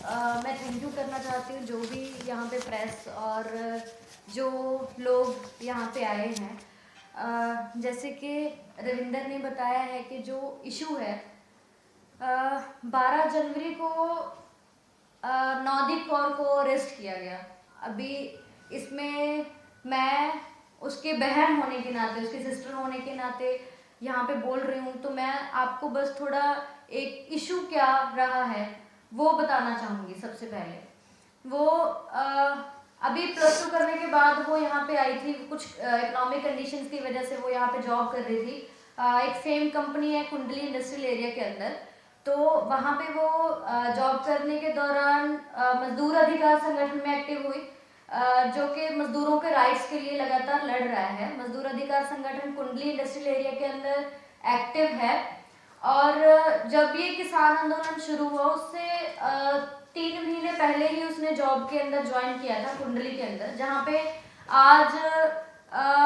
मैं thank you करना चाहती हूँ जो भी यहाँ पे प्रेस और जो लोग यहाँ पे आए हैं। जैसे कि रविंदर ने बताया है कि जो इशू है 12 जनवरी को नवदीप कौर को अरेस्ट किया गया। अभी इसमें मैं उसके बहन होने के नाते, उसके सिस्टर होने के नाते यहाँ पे बोल रही हूँ, तो मैं आपको बस थोड़ा एक इशू क्या रहा है वो बताना चाहूँगी। सबसे पहले वो अभी +2 करने के बाद वो यहाँ पे आई थी, कुछ इकोनॉमिक कंडीशंस की वजह से वो यहाँ पे जॉब कर रही थी। एक फेम कंपनी है कुंडली इंडस्ट्रियल एरिया के अंदर। तो वहाँ पे वो जॉब करने के दौरान मजदूर अधिकार संगठन में एक्टिव हुई, जो कि मजदूरों के राइट्स के लिए लगातार लड़ रहा है। मजदूर अधिकार संगठन कुंडली इंडस्ट्रियल एरिया के अंदर एक्टिव है। और जब ये किसान आंदोलन शुरू हुआ उससे 3 महीने पहले ही उसने जॉब के अंदर ज्वाइन किया था कुंडली के अंदर, जहाँ पे आज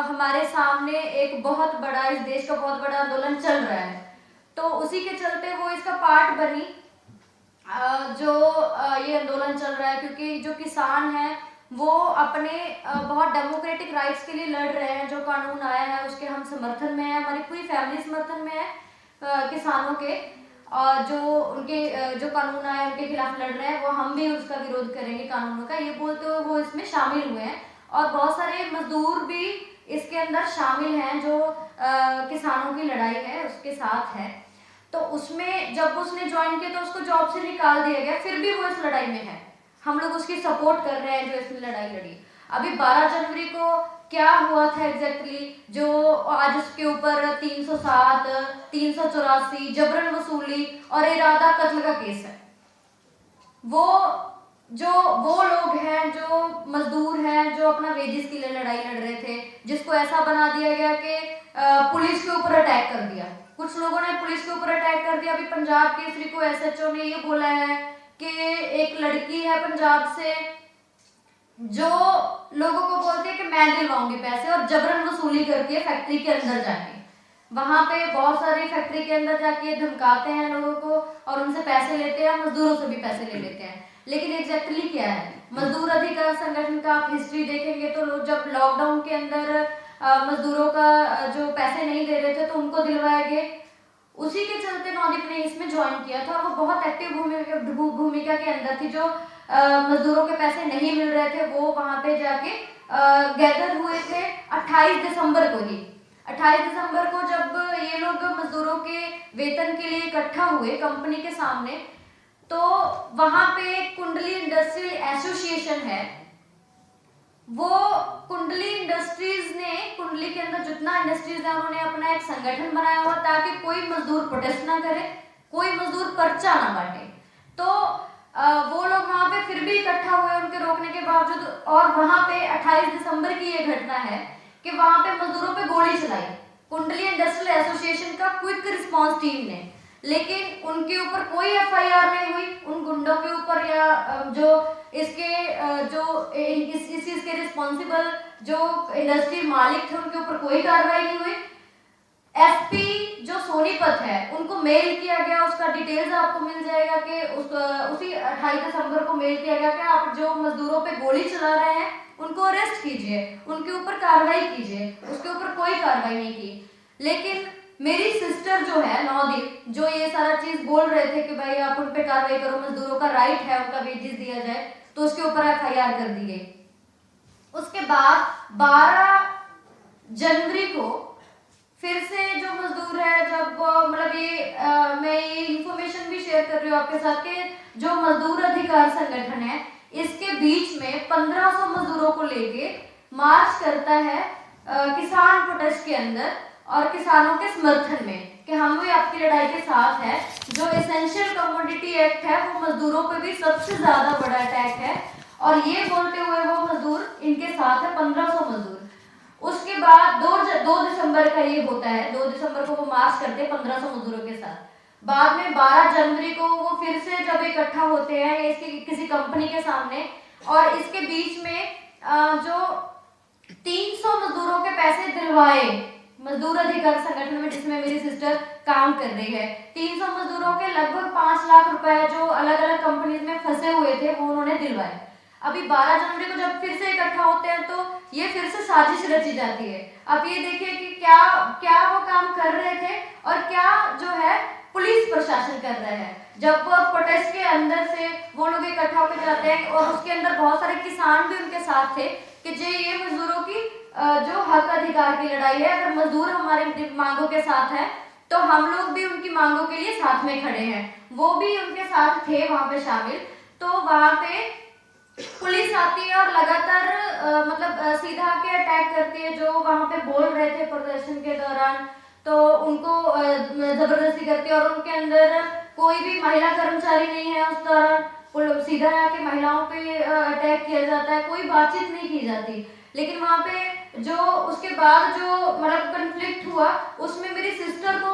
हमारे सामने एक बहुत बड़ा, इस देश का बहुत बड़ा आंदोलन चल रहा है। तो उसी के चलते वो इसका पार्ट बनी, जो ये आंदोलन चल रहा है, क्योंकि जो किसान है वो अपने बहुत डेमोक्रेटिक राइट्स के लिए लड़ रहे हैं। जो कानून आया है उसके हम समर्थन में है, हमारी पूरी फैमिली समर्थन में है किसानों के। और जो उनके जो कानून आए उनके खिलाफ लड़ रहे हैं, वो हम भी उसका विरोध करेंगे कानूनों का, ये बोलते हुए वो इसमें शामिल हुए हैं। और बहुत सारे मजदूर भी इसके अंदर शामिल हैं जो किसानों की लड़ाई है उसके साथ है। तो उसमें जब उसने ज्वाइन किया तो उसको जॉब से निकाल दिया गया, फिर भी वो इस लड़ाई में है। हम लोग उसकी सपोर्ट कर रहे हैं जो इसने लड़ाई लड़ी। अभी 12 जनवरी को क्या हुआ था एग्जैक्टली, जो आज उसके ऊपर 307, 384 जबरन वसूली और इरादा कत्ल का केस है। वो लोग हैं जो मजदूर हैं जो अपना वेजिस के लिए लड़ाई लड़ रहे थे, जिसको ऐसा बना दिया गया कि पुलिस के ऊपर अटैक कर दिया। कुछ लोगों ने पुलिस के ऊपर अटैक कर दिया। अभी पंजाब केसरी को SHO ने ये बोला है कि एक लड़की है पंजाब से जो लोगों को बोलती है कि मैं दिलवाऊंगी पैसे, और जबरन वसूली करती है फैक्ट्री के अंदर जाके। वहां पे बहुत सारी फैक्ट्री के अंदर जाके धमकाते हैं लोगों को और उनसे पैसे लेते हैं, मजदूरों से भी पैसे ले लेते हैं। लेकिन एग्जैक्टली क्या है, मजदूर अधिकार संगठन का आप हिस्ट्री देखेंगे तो लोग जब लॉकडाउन के अंदर मजदूरों का जो पैसे नहीं दे रहे थे तो उनको दिलवाए गए। उसी के चलते नवदीप ने इसमें ज्वाइन किया था। वो बहुत एक्टिव भूमिका के अंदर थी। जो मजदूरों के पैसे नहीं मिल रहे थे वो वहां पे जाके गैदर हुए थे 28 दिसंबर को ही। 28 दिसंबर को जब ये लोग मजदूरों के वेतन के लिए इकट्ठा हुए कंपनी के सामने, तो वहां पे कुंडली इंडस्ट्रियल एसोसिएशन है, वो कुंडली इंडस्ट्रीज ने, कुंडली के अंदर जितना इंडस्ट्रीज है उन्होंने अपना एक संगठन बनाया हुआ ताकि कोई मजदूर प्रोटेस्ट ना करे, कोई मजदूर पर्चा ना बांटे। तो वो लोग वहां पे फिर भी इकट्ठा हुए उनके रोकने के बावजूद। और वहां पे 28 दिसंबर की ये घटना है कि वहां पे मजदूरों पे गोली चलाई कुंडली इंडस्ट्रियल एसोसिएशन का क्विक रिस्पांस टीम ने, लेकिन उनके ऊपर कोई FIR नहीं हुई। उन गुंडों के ऊपर या जो इसके जो इस चीज के रिस्पॉन्सिबल जो इंडस्ट्री मालिक थे उनके ऊपर कोई कार्रवाई नहीं हुई। FP जो सोनीपत है उनको मेल किया गया, उसका डिटेल्स आपको मिल जाएगा कि उसी 28 दिसंबर को मेल किया गया कि आप जो मजदूरों पे गोली चला रहे हैं उनको अरेस्ट कीजिए, उनके ऊपर कार्रवाई कीजिए। उसके ऊपर कोई कार्रवाई नहीं की। लेकिन मेरी सिस्टर जो है नवदीप, जो ये सारा चीज बोल रहे थे कि भाई आप उन पे कार्रवाई करो, मजदूरों का राइट है उनका वेजेस दिया जाए, तो उसके ऊपर FIR कर दी गई। उसके बाद 12 जनवरी को फिर से जो मजदूर है, जब मतलब मैं ये इंफॉर्मेशन भी शेयर कर रही हूँ आपके साथ कि जो मजदूर अधिकार संगठन है इसके बीच में 1500 मजदूरों को लेके मार्च करता है किसान प्रोटेस्ट के अंदर और किसानों के समर्थन में कि हम भी आपकी लड़ाई के साथ है। जो एसेंशियल कमोडिटी एक्ट है वो मजदूरों पे भी सबसे ज्यादा बड़ा अटैक है, और ये बोलते हुए वो मजदूर इनके साथ है 1500 मजदूर। उसके बाद 2 दिसंबर का ये होता है, 2 दिसंबर को वो मार्च करते हैं 1500 मजदूरों के साथ। बाद में 12 जनवरी को वो फिर से जब इकट्ठा होते हैं इसकी किसी कंपनी के सामने, और इसके बीच में जो 300 मजदूरों के पैसे दिलवाए मजदूर अधिकार संगठन में, जिसमें मेरी सिस्टर काम कर रही है। 300 मजदूरों के लगभग 5 लाख रुपए जो अलग अलग कंपनीज में फंसे हुए थे वो उन्होंने दिलवाए। अभी 12 जनवरी को जब फिर से इकट्ठा होते हैं तो ये फिर से साजिश रची जाती है। अब ये देखिए कि क्या क्या वो काम कर रहे थे और क्या जो है पुलिस प्रशासन कर रहा है। जब प्रोटेस्ट के अंदर से वो लोग इकट्ठा होकर जाते हैं और उसके अंदर बहुत सारे किसान भी उनके साथ थे कि ये मजदूरों की जो हक अधिकार की लड़ाई है, अगर मजदूर हमारे मांगों के साथ है तो हम लोग भी उनकी मांगों के लिए साथ में खड़े हैं। वो भी उनके साथ थे वहां पे शामिल। तो वहां पे पुलिस आती है और लगातार मतलब सीधा आके अटैक करती है जो वहां पे बोल रहे थे प्रदर्शन के दौरान। तो उनको जबरदस्ती करती है और उनके अंदर कोई भी महिला कर्मचारी नहीं है उस दौरान। सीधा आके महिलाओं पे अटैक किया जाता है, कोई बातचीत नहीं की जाती। लेकिन वहां पे जो उसके बाद जो मतलब कन्फ्लिक्ट हुआ उसमें मेरी सिस्टर को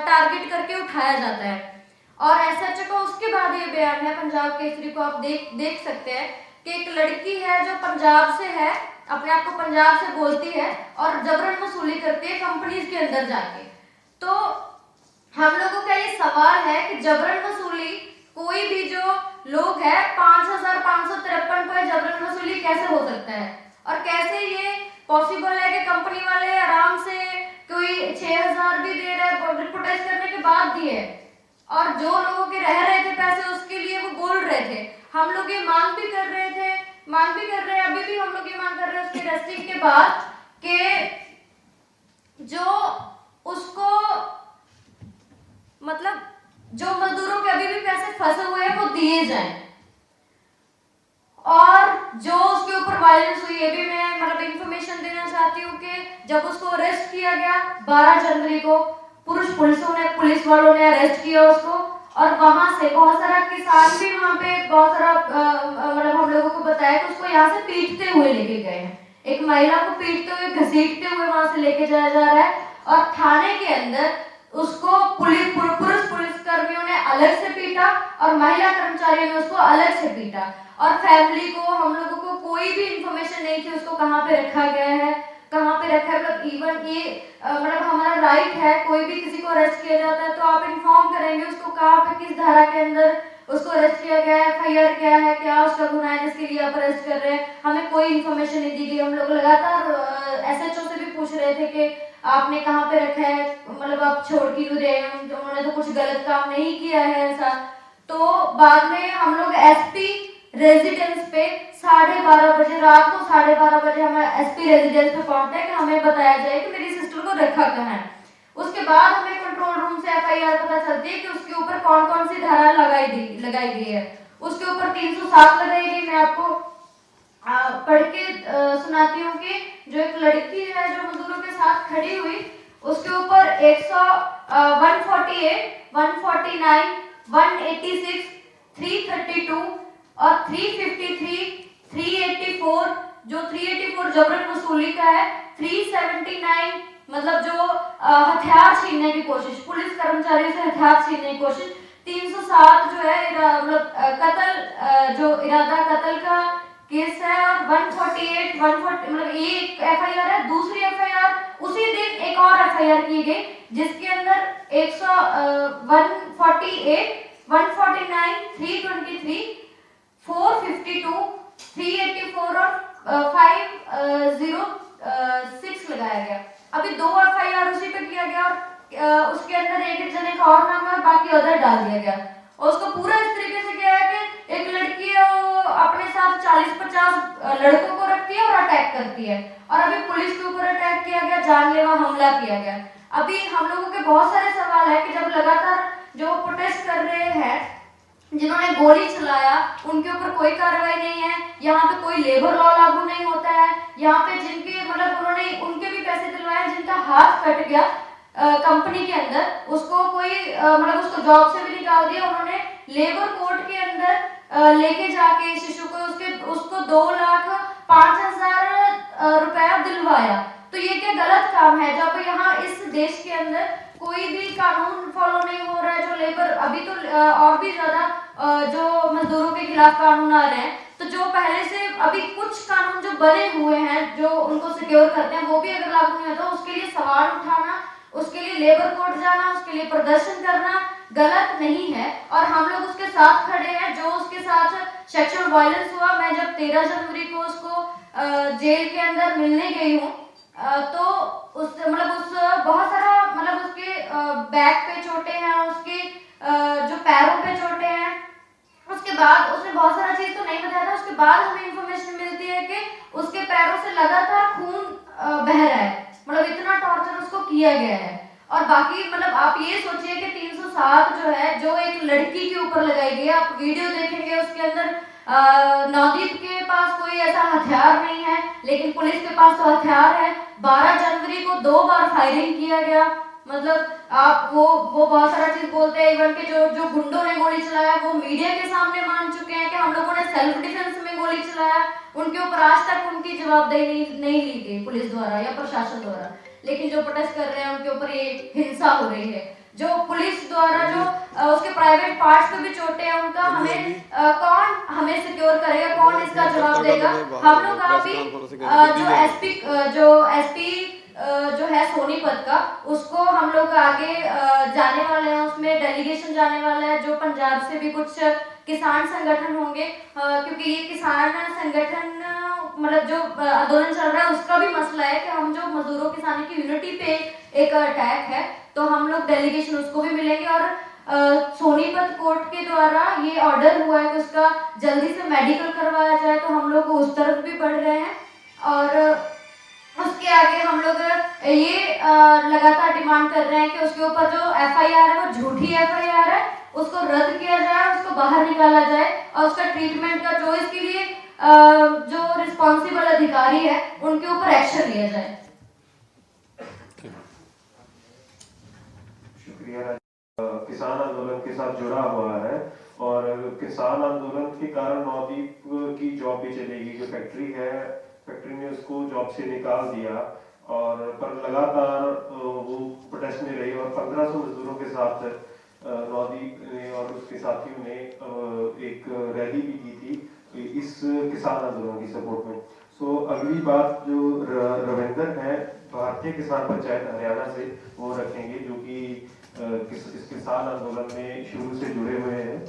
टारगेट करके उठाया जाता है। और एसएचओ को उसके बाद ये बयान है पंजाब केसरी को आप देख सकते हैं कि एक लड़की है जो पंजाब से है, अपने आप को पंजाब से बोलती है और जबरन वसूली करती है कंपनीज के अंदर जाके। तो हम लोगों का ये सवाल है कि जबरन वसूली कोई भी जो लोग है 5553 पर जबरन वसूली कैसे हो सकता है और कैसे ये पॉसिबल है कि कंपनी वाले आराम से कोई 6000 भी दे रहा है प्रोटेस्ट करने के बाद दिए और जो लोगों के रह रहे थे पैसे उसके लिए वो बोल रहे थे। हम लोग ये मांग भी कर रहे थे, मांग भी कर रहे हैं, अभी भी हम लोग ये मांग कर रहे हैं उसके रेस्टिंग के बाद कि जो उसको मतलब जो मजदूरों के अभी भी पैसे फंसे हुए हैं वो दिए जाएं। और जो उसके ऊपर वायलेंस हुई, ये भी मैं मतलब इंफॉर्मेशन देना चाहती हूँ कि जब उसको अरेस्ट किया गया 12 जनवरी को पुलिस वालों ने अरेस्ट किया उसको और वहां से बहुत सारा किसान भी वहां पे बहुत सारा मतलब हम लोगों को बताया कि उसको यहाँ से पीटते हुए लेके गए हैं। एक महिला को पीटते हुए घसीटते हुए वहां से लेके जाया जा रहा है और थाने के अंदर उसको पुलिस कर्मियों ने अलग से पीटा और महिला कर्मचारियों ने उसको अलग से पीटा। और फैमिली को हम लोगों को कोई भी इंफॉर्मेशन नहीं थी उसको कहाँ पे रखा गया है, कहाँ पे रखा है। मतलब इवन ये मतलब हमारा राइट है, कोई भी किसी को अरेस्ट किया जाता है तो आप इन्फॉर्म करेंगे उसको कहाँ पे किस धारा के अंदर उसको अरेस्ट किया गया है, एफआईआर क्या है, क्या उसका गुनाह है जिसके लिए आप अरेस्ट कर रहे हैं। हमें कोई इन्फॉर्मेशन नहीं दी गई। हम लोग लगातार एसएचओ से भी पूछ रहे थे कि आपने कहाँ पे रखा है, मतलब आप छोड़ क्यों रहे हैं, उन्होंने तो कुछ गलत काम नहीं किया है ऐसा। तो बाद में हम लोग एसपी रेजिडेंस पे 12:30 बजे रात को 12:30 बजे हम एसपी रेजिडेंस पे पहुंचते हैं कि हमें बताया जाए कि मेरी सिस्टर को रखा कहाँ है। उसके बाद हमें कंट्रोल रूम से एफआईआर पता चलती है कि उसके ऊपर कौन कौन सी धारा लगाई गई है। उसके ऊपर 307 लगाई गई। मैं आपको पढ़ के सुनाती हूँ कि जो एक लड़की है जो मजदूरों के साथ खड़ी हुई उसके ऊपर 148, 149, 186, 332 और 353, 384, जो 384 जबरन वसूली का है, 379 मतलब जो हथियार छीनने की कोशिश, पुलिस कर्मचारियों से हथियार छीनने की कोशिश, 307 जो है मतलब कत्ल जो इरादा कत्ल का केस है और 148, 140 मतलब एक एफआईआर है। दूसरी एफआईआर उसी दिन एक और एफआईआर की गई जिसके अंदर 148, 149, 323, 452, 384 और 506 लगाया गया। अभी 2 एफआईआर उसी पे किया गया और उसके अंदर एक जने का और नाम है और बाकी अदर डाल दिया गया। और उसको पूरा इस तरीके से किया है कि एक लड़की है वो अपने साथ 40-50 लड़कों को रखती है और अटैक करती है। और अभी पुलिस के ऊपर अटैक किया गया, जानलेवा हमला किया गया। अभी हम लोगों के बहुत सारे सवाल है कि जब लगातार जो प्रोटेस्ट कर रहे हैं जिन्होंने गोली चलाया उनके ऊपर कोई कार्रवाई नहीं है, यहाँ पे कोई लेबर लॉ लागू नहीं होता है, यहाँ पे जिनके मतलब उन्होंने उनके भी पैसे दिलवाए जिनका हाथ कट गया कंपनी के अंदर उसको कोई मतलब उसको जॉब से भी निकाल दिया। उन्होंने लेबर कोर्ट के अंदर लेके जाके शिशु को उसको 2,05,000 रुपया दिलवाया। तो ये क्या गलत काम है जब यहाँ इस देश के अंदर कोई भी कानून फॉलो नहीं हो रहा है। जो लेबर अभी तो और भी ज्यादा जो मजदूरों के खिलाफ कानून आ रहे हैं, तो जो पहले से अभी कुछ कानून जो बने हुए हैं जो उनको सिक्योर करते हैं वो भी अगर लागू नहीं होता, उसके लिए सवाल उठाना, उसके लिए लेबर कोर्ट जाना, उसके लिए प्रदर्शन करना गलत नहीं है। और हम लोग उसके साथ खड़े हैं। जो उसके साथ सेक्सुअल वायलेंस हुआ, मैं जब 13 जनवरी को उसको जेल के अंदर मिलने गई हूँ, तो उस बहुत सारा उसके बैक पे चोटें हैं, उसके जो पैरों पे चोटें हैं। उसके बाद उसने बहुत सारा चीज तो नहीं बताया था। उसके बाद हमें इंफॉर्मेशन मिलती है कि उसके पैरों से लगातार खून बह रहा है, इतना टॉर्चर उसको किया गया है। और बाकी आप ये सोचिए कि 307 जो है, जो एक लड़की के ऊपर लगाई गई है, आप वीडियो देखेंगे उसके अंदर नवदीप के पास कोई ऐसा हथियार नहीं है, लेकिन पुलिस के पास तो हथियार है। 12 जनवरी को 2 बार फायरिंग किया गया। आप वो बहुत सारा चीज बोलते हैं। इवन के जो गुंडों ने गोली चलाया वो मीडिया के सामने मान चुके हैं कि हम लोगों ने सेल्फ डिफेंस में गोली चलाया। उनके ऊपर आज तक उनकी जवाबदेही नहीं ली गई पुलिस द्वारा या प्रशासन द्वारा। लेकिन जो प्रोटेस्ट कर रहे हैं उनके ऊपर ये हिंसा हो रही है। जो पुलिस द्वारा जो उसके प्राइवेट पार्ट्स पे भी चोटें हैं, उनका कौन हमें सिक्योर करेगा, कौन इसका जवाब देगा? हम लोग अभी जो एसपी जो है सोनीपत का, उसको हम लोग आगे जाने वाले हैं। उसमें डेलीगेशन जाने वाला है, जो पंजाब से भी कुछ किसान संगठन होंगे, क्योंकि ये किसान संगठन जो आंदोलन चल रहा है उसका भी मसला है कि हम जो मजदूरों किसानी की यूनिटी पे एक अटैक है, तो हम लोग डेलीगेशन उसको भी मिलेंगे। और सोनीपत कोर्ट के द्वारा ये ऑर्डर हुआ है कि उसका जल्दी से मेडिकल करवाया जाए, तो हम लोग उस तरफ भी बढ़ रहे हैं। और उसके आगे हम लोग ये लगातार डिमांड कर रहे हैं कि उसके ऊपर जो एफआईआर है वो झूठी एफआईआर है, उसको रद्द किया जाए, उसको बाहर निकाला जाए और उसका ट्रीटमेंट का जो इसके लिए जो रिस्पॉन्सिबल अधिकारी है उनके ऊपर एक्शन लिया जाए। शुक्रिया। किसान आंदोलन के साथ जुड़ा हुआ है और किसान आंदोलन के कारण नवदीप की जॉब भी चलेगी। जो फैक्ट्री है, फैक्ट्री ने उसको जॉब से निकाल दिया और पर लगातार वो प्रोटेस्ट में रही और 1500 मजदूरों के साथ नवदीप ने और उसके साथियों ने एक रैली भी की थी इस किसान आंदोलन की सपोर्ट में। सो अगली बात जो रविंदर है भारतीय किसान पंचायत हरियाणा से, वो रखेंगे, जो कि इस किसान आंदोलन में शुरू से जुड़े हुए हैं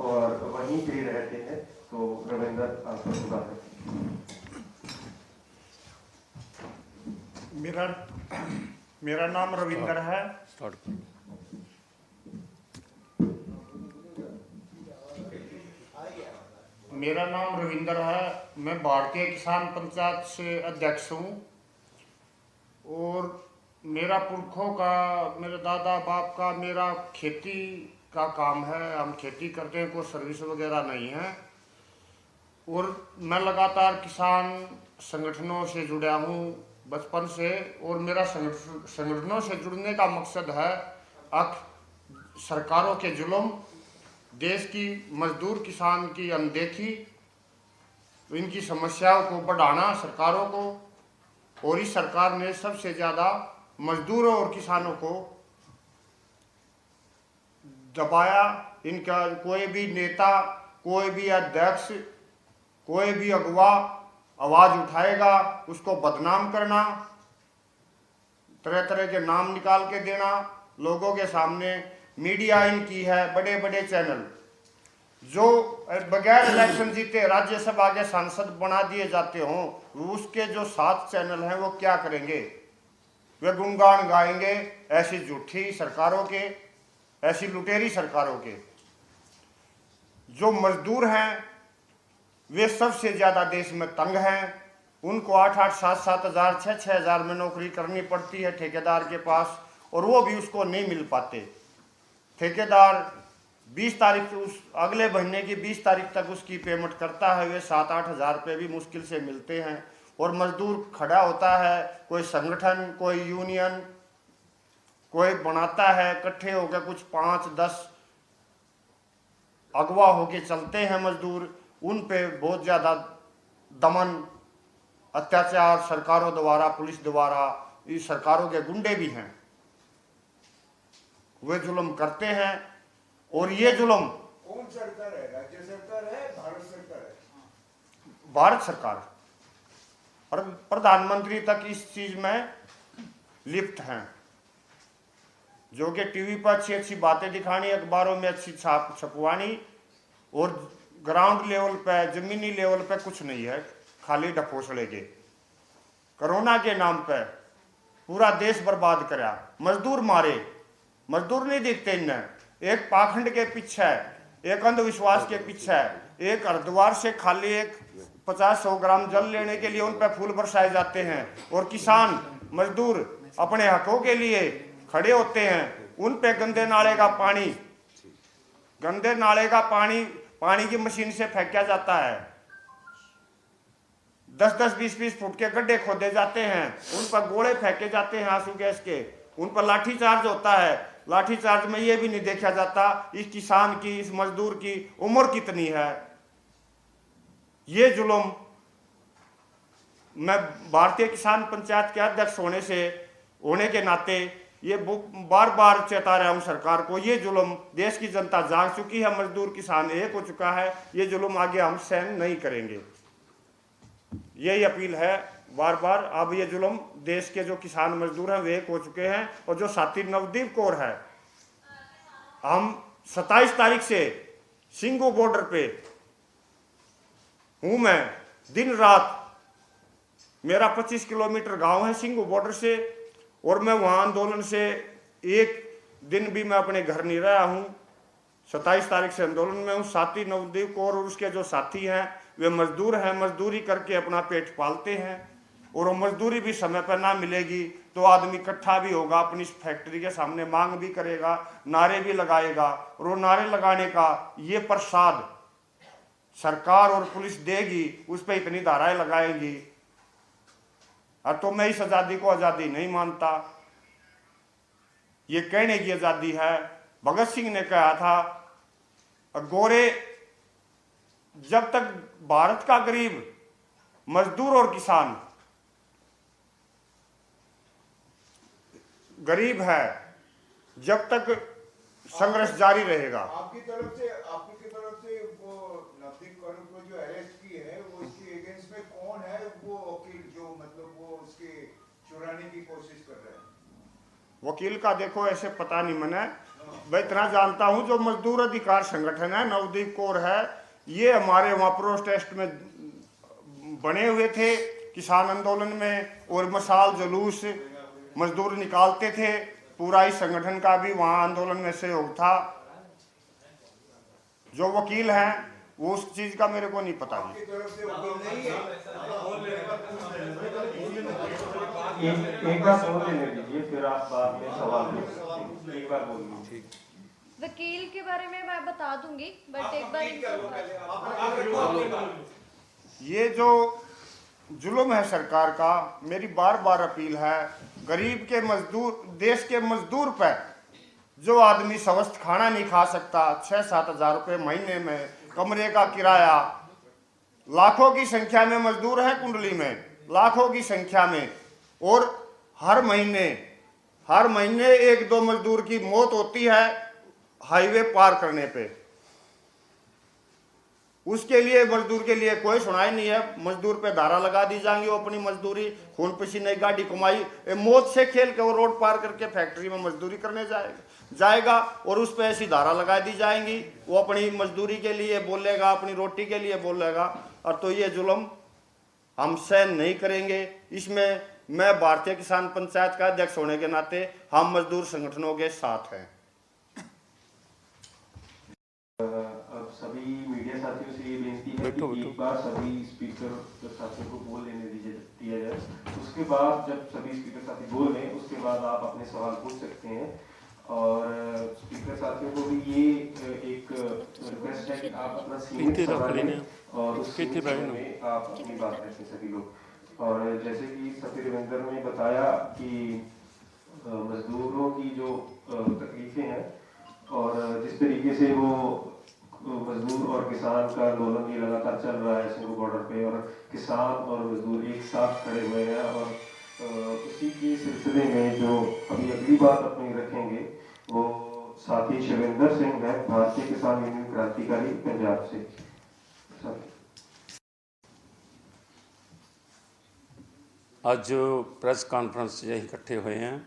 और वहीं पे रहते हैं। तो रविंदर, आपको बात है। मेरा नाम रविंदर है। मेरा नाम रविंदर है। मैं भारतीय किसान पंचायत से अध्यक्ष हूँ और मेरा पुरखों का, मेरे दादा बाप का, मेरा खेती का काम है। हम खेती करते हैं, कोई सर्विस वगैरह नहीं है। और मैं लगातार किसान संगठनों से जुड़ा हूँ बचपन से। और मेरा संगठनों से जुड़ने का मकसद है सरकारों के जुल्म, देश की मजदूर किसान की अनदेखी, इनकी समस्याओं को बढ़ाना सरकारों को। और इस सरकार ने सबसे ज़्यादा मजदूरों और किसानों को दबाया। इनका कोई भी नेता, कोई भी अध्यक्ष, कोई भी अगुवा आवाज़ उठाएगा, उसको बदनाम करना, तरह तरह के नाम निकाल के देना लोगों के सामने। मीडिया इनकी है, बड़े बड़े चैनल जो बगैर इलेक्शन जीते राज्यसभा के सांसद बना दिए जाते हों, उसके जो 7 चैनल हैं वो क्या करेंगे? वे गुणगान गाएंगे ऐसी झूठी सरकारों के, ऐसी लुटेरी सरकारों के। जो मजदूर हैं वे सबसे ज़्यादा देश में तंग हैं। उनको 8-8, 7-7 हज़ार, 6-6 हज़ार में नौकरी करनी पड़ती है ठेकेदार के पास, और वो भी उसको नहीं मिल पाते। ठेकेदार 20 तारीख, उस अगले महीने की 20 तारीख तक उसकी पेमेंट करता है। वे 7-8 हज़ार रुपये भी मुश्किल से मिलते हैं। और मजदूर खड़ा होता है, कोई संगठन, कोई यूनियन, कोई बनाता है, इकट्ठे होकर कुछ 5-10 अगवा होके चलते हैं मजदूर। उन पे बहुत ज़्यादा दमन, अत्याचार सरकारों द्वारा, पुलिस द्वारा, इस सरकारों के गुंडे भी हैं, वे जुल्म करते हैं। और ये जुल्म कौन सरकार है? राज्य सरकार है, भारत सरकार है? भारत सरकार। और प्रधानमंत्री तक इस चीज में लिप्त हैं, जो कि टीवी पर अच्छी अच्छी बातें दिखानी, अखबारों में अच्छी छाप छपवानी, और ग्राउंड लेवल पे, जमीनी लेवल पे कुछ नहीं है, खाली ढकोसले के। कोरोना के नाम पे पूरा देश बर्बाद करा, मजदूर मारे, मजदूर नहीं दिखते इन्हें, एक पाखंड के पीछे, एक अंधविश्वास के पीछे, एक हरिद्वार से खाली एक 50-100 ग्राम जल लेने के लिए उन पर फूल बरसाए जाते हैं, और किसान मजदूर अपने हकों के लिए खड़े होते हैं, उन पे गंदे नाले का पानी, गंदे नाले का पानी की मशीन से फेंका जाता है। 10-10, 20-20 फुट के गड्ढे खोदे जाते हैं, उन पर गोले फेंके जाते हैं आंसू गैस के, उन पर लाठीचार्ज होता है। लाठीचार्ज में ये भी नहीं देखा जाता इस किसान की, इस मजदूर की उम्र कितनी है। ये जुल्म, मैं भारतीय किसान पंचायत के अध्यक्ष होने के नाते ये बार बार चेता रहा हूं सरकार को, ये जुल्म देश की जनता जाग चुकी है, मजदूर किसान एक हो चुका है, ये जुल्म आगे हम सहन नहीं करेंगे। यही अपील है बार बार। अब ये जुल्म देश के जो किसान मजदूर हैं वे एक हो चुके हैं, और जो साथी नवदीप कौर है, हम 27 तारीख से सिंगू बॉर्डर पे हूं मैं, दिन रात। मेरा 25 किलोमीटर गांव है सिंगू बॉर्डर से, और मैं वहां आंदोलन से एक दिन भी मैं अपने घर नहीं रहा हूं। 27 तारीख से आंदोलन में हूं। साथी नवदीप कौर और उसके जो साथी हैं वे मजदूर हैं, मजदूरी करके अपना पेट पालते हैं, और वो मजदूरी भी समय पर ना मिलेगी तो आदमी इकट्ठा भी होगा, अपनी इस फैक्ट्री के सामने मांग भी करेगा, नारे भी लगाएगा, और वो नारे लगाने का ये प्रसाद सरकार और पुलिस देगी, उस पर इतनी धाराएं लगाएगी। और तो मैं इस आजादी को आजादी नहीं मानता, ये कहने की आजादी है। भगत सिंह ने कहा था, गोरे जब तक भारत का गरीब मजदूर और किसान गरीब है, जब तक संघर्ष जारी रहेगा। आपकी तरफ से वो नवदीप कौर को जो अरेस्ट की है, वो इसके अगेंस्ट में कौन है वो वकील जो मतलब वो उसके चुराने की कोशिश कर रहे हैं? वकील का देखो ऐसे पता नहीं मैंने, मैं इतना जानता हूं जो मजदूर अधिकार संगठन है, नवदीप कौर है, ये हमारे वहां प्रोटेस्ट में बने हुए थे किसान आंदोलन में, और मशाल जुलूस मजदूर निकालते थे। पूरा इस संगठन का भी वहां आंदोलन में सहयोग था। जो वकील हैं वो उस चीज का मेरे को नहीं पता। आपकी तरफ से वकील नहीं है? एक बार बोल लेने दीजिए, फिर आप बाद में सवाल पूछ सकते हैं। एक बार बोल लीजिए। वकील के बारे में मैं बता दूंगी, बट एक बार ये जो जुल्म है सरकार का, मेरी बार बार अपील है, गरीब के मजदूर, देश के मजदूर पर जो आदमी स्वस्थ खाना नहीं खा सकता, 6-7 हजार रुपये महीने में कमरे का किराया, लाखों की संख्या में मजदूर हैं कुंडली में, लाखों की संख्या में, और हर महीने 1-2 मजदूर की मौत होती है हाईवे पार करने पे। उसके लिए मजदूर के लिए कोई सुनाई नहीं है। मजदूर पे धारा लगा दी जाएंगी, वो अपनी मजदूरी खून पसीने गाड़ी कमाई मौत से खेल के वो रोड पार करके फैक्ट्री में मजदूरी करने जाएगा, और उस पर ऐसी धारा लगा दी जाएंगी, वो अपनी मजदूरी के लिए बोलेगा, अपनी रोटी के लिए बोलेगा। और तो ये जुल्म हम सहन नहीं करेंगे। इसमें मैं भारतीय किसान पंचायत का अध्यक्ष होने के नाते हम मजदूर संगठनों के साथ हैं। अब सभी मीडिया साथियों से ये बेनती है कि एक बार सभी स्पीकर साथियों को बोल लेने दिया जाए, उसके बाद जब सभी स्पीकर साथी बोल लें उसके बाद आप अपने सवाल पूछ सकते हैं। और स्पीकर साथियों को भी ये एक रिक्वेस्ट है कि आप अपना सीमित सवाल लें और उस सीमित समय में आप अपनी बात रखें सभी लोग। और जैसे कि सफीर रविंदर ने बताया कि मजदूरों की जो तकलीफें हैं और जिस तरीके से वो मजदूर और किसान का आंदोलन ये लगातार चल रहा है सिंगू बॉर्डर पे, और किसान और मजदूर एक साथ खड़े हुए हैं, और उसी के सिलसिले में जो अभी अगली बात अपनी रखेंगे वो साथी शिविंदर सिंह है, भारतीय किसान यूनियन क्रांतिकारी पंजाब से। ਅੱਜ ਪ੍ਰੈਸ ਕਾਨਫਰੰਸ 'ਚ ਅਸੀਂ ਇਕੱਠੇ ਹੋਏ ਹਾਂ,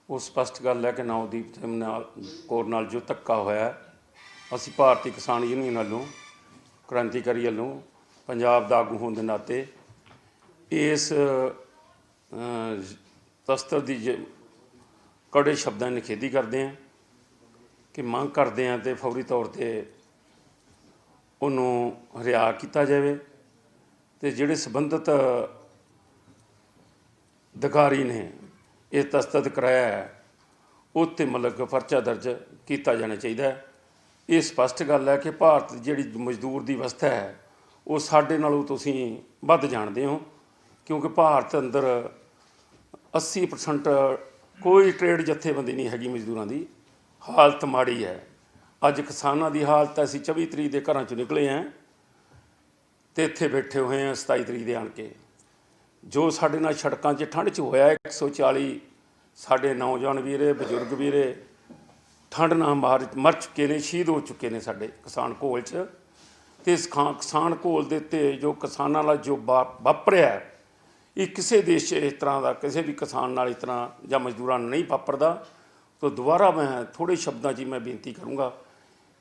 ਉਹ ਸਪਸ਼ਟ ਗੱਲ ਹੈ ਕਿ ਨਵਦੀਪ ਸਿੰਘ ਕੌਰ ਨਾਲ ਜੋ ਧੱਕਾ ਹੋਇਆ, ਅਸੀਂ ਭਾਰਤੀ ਕਿਸਾਨ ਯੂਨੀਅਨ ਵੱਲੋਂ, ਕ੍ਰਾਂਤੀਕਾਰੀ ਵੱਲੋਂ, ਪੰਜਾਬ ਦਾ ਆਗੂ ਹੋਣ ਦੇ ਨਾਤੇ ਇਸ ਤਸਕਰ ਦੀ ਕੜੇ ਸ਼ਬਦਾਂ ਦੀ ਨਿਖੇਧੀ ਕਰਦੇ ਹਾਂ ਕਿ ਮੰਗ ਕਰਦੇ ਹਾਂ ਤੇ ਫੌਰੀ ਤੌਰ 'ਤੇ ਉਹਨੂੰ ਰਿਹਾਅ ਕੀਤਾ ਜਾਵੇ ਤੇ ਜਿਹੜੇ ਸੰਬੰਧਿਤ ਅਧਿਕਾਰੀ ਨੇ ਇਹ ਤਸਦੀਕ ਕਰਾਇਆ ਹੈ ਉੱਤੇ ਮਤਲਬ ਪਰਚਾ ਦਰਜ ਕੀਤਾ ਜਾਣਾ ਚਾਹੀਦਾ ਹੈ। ਇਹ ਸਪਸ਼ਟ ਗੱਲ ਹੈ ਕਿ ਭਾਰਤ ਦੀ ਜਿਹੜੀ ਮਜ਼ਦੂਰ ਦੀ ਅਵਸਥਾ ਹੈ ਉਹ ਸਾਡੇ ਨਾਲੋਂ ਤੁਸੀਂ ਵੱਧ ਜਾਣਦੇ ਹੋ, ਕਿਉਂਕਿ ਭਾਰਤ ਅੰਦਰ 80% ਕੋਈ ਟ੍ਰੇਡ ਜਥੇਬੰਦੀ ਨਹੀਂ ਹੈਗੀ ਮਜ਼ਦੂਰਾਂ ਦੀ। ਹਾਲਤ ਮਾੜੀ ਹੈ। ਅੱਜ ਕਿਸਾਨਾਂ ਦੀ ਹਾਲਤ ਅਸੀਂ 24 ਤਰੀਕ ਦੇ ਘਰਾਂ 'ਚੋਂ ਨਿਕਲੇ ਹਾਂ ਤੇ ਇੱਥੇ ਬੈਠੇ ਹੋਏ ਹਾਂ 27 ਤਰੀਕ ਦੇ ਆਣ ਕੇ। ਜੋ ਸਾਡੇ ਨਾਲ ਸੜਕਾਂ 'ਚ ਠੰਡ 'ਚ ਹੋਇਆ 140 ਸਾਡੇ ਨੌਜਵਾਨ ਵੀਰੇ, ਬਜ਼ੁਰਗ ਵੀਰੇ ਠੰਡ ਨਾਲ ਮਰ ਚੁੱਕੇ ਨੇ, ਸ਼ਹੀਦ ਹੋ ਚੁੱਕੇ ਨੇ ਸਾਡੇ ਕਿਸਾਨ ਘੋਲ 'ਚ। ਅਤੇ ਇਸ ਕਿਸਾਨ ਘੋਲ ਦੇ ਉੱਤੇ ਜੋ ਕਿਸਾਨਾਂ ਨਾਲ ਜੋ ਵਾਪਰਿਆ, ਇਹ ਕਿਸੇ ਦੇਸ਼ 'ਚ ਇਸ ਤਰ੍ਹਾਂ ਦਾ ਕਿਸੇ ਵੀ ਕਿਸਾਨ ਨਾਲ ਇਸ ਤਰ੍ਹਾਂ ਜਾਂ ਮਜ਼ਦੂਰਾਂ ਨਾਲ ਨਹੀਂ ਵਾਪਰਦਾ। ਤਾਂ ਦੁਬਾਰਾ ਮੈਂ ਥੋੜ੍ਹੇ ਸ਼ਬਦਾਂ 'ਚ ਮੈਂ ਬੇਨਤੀ ਕਰੂੰਗਾ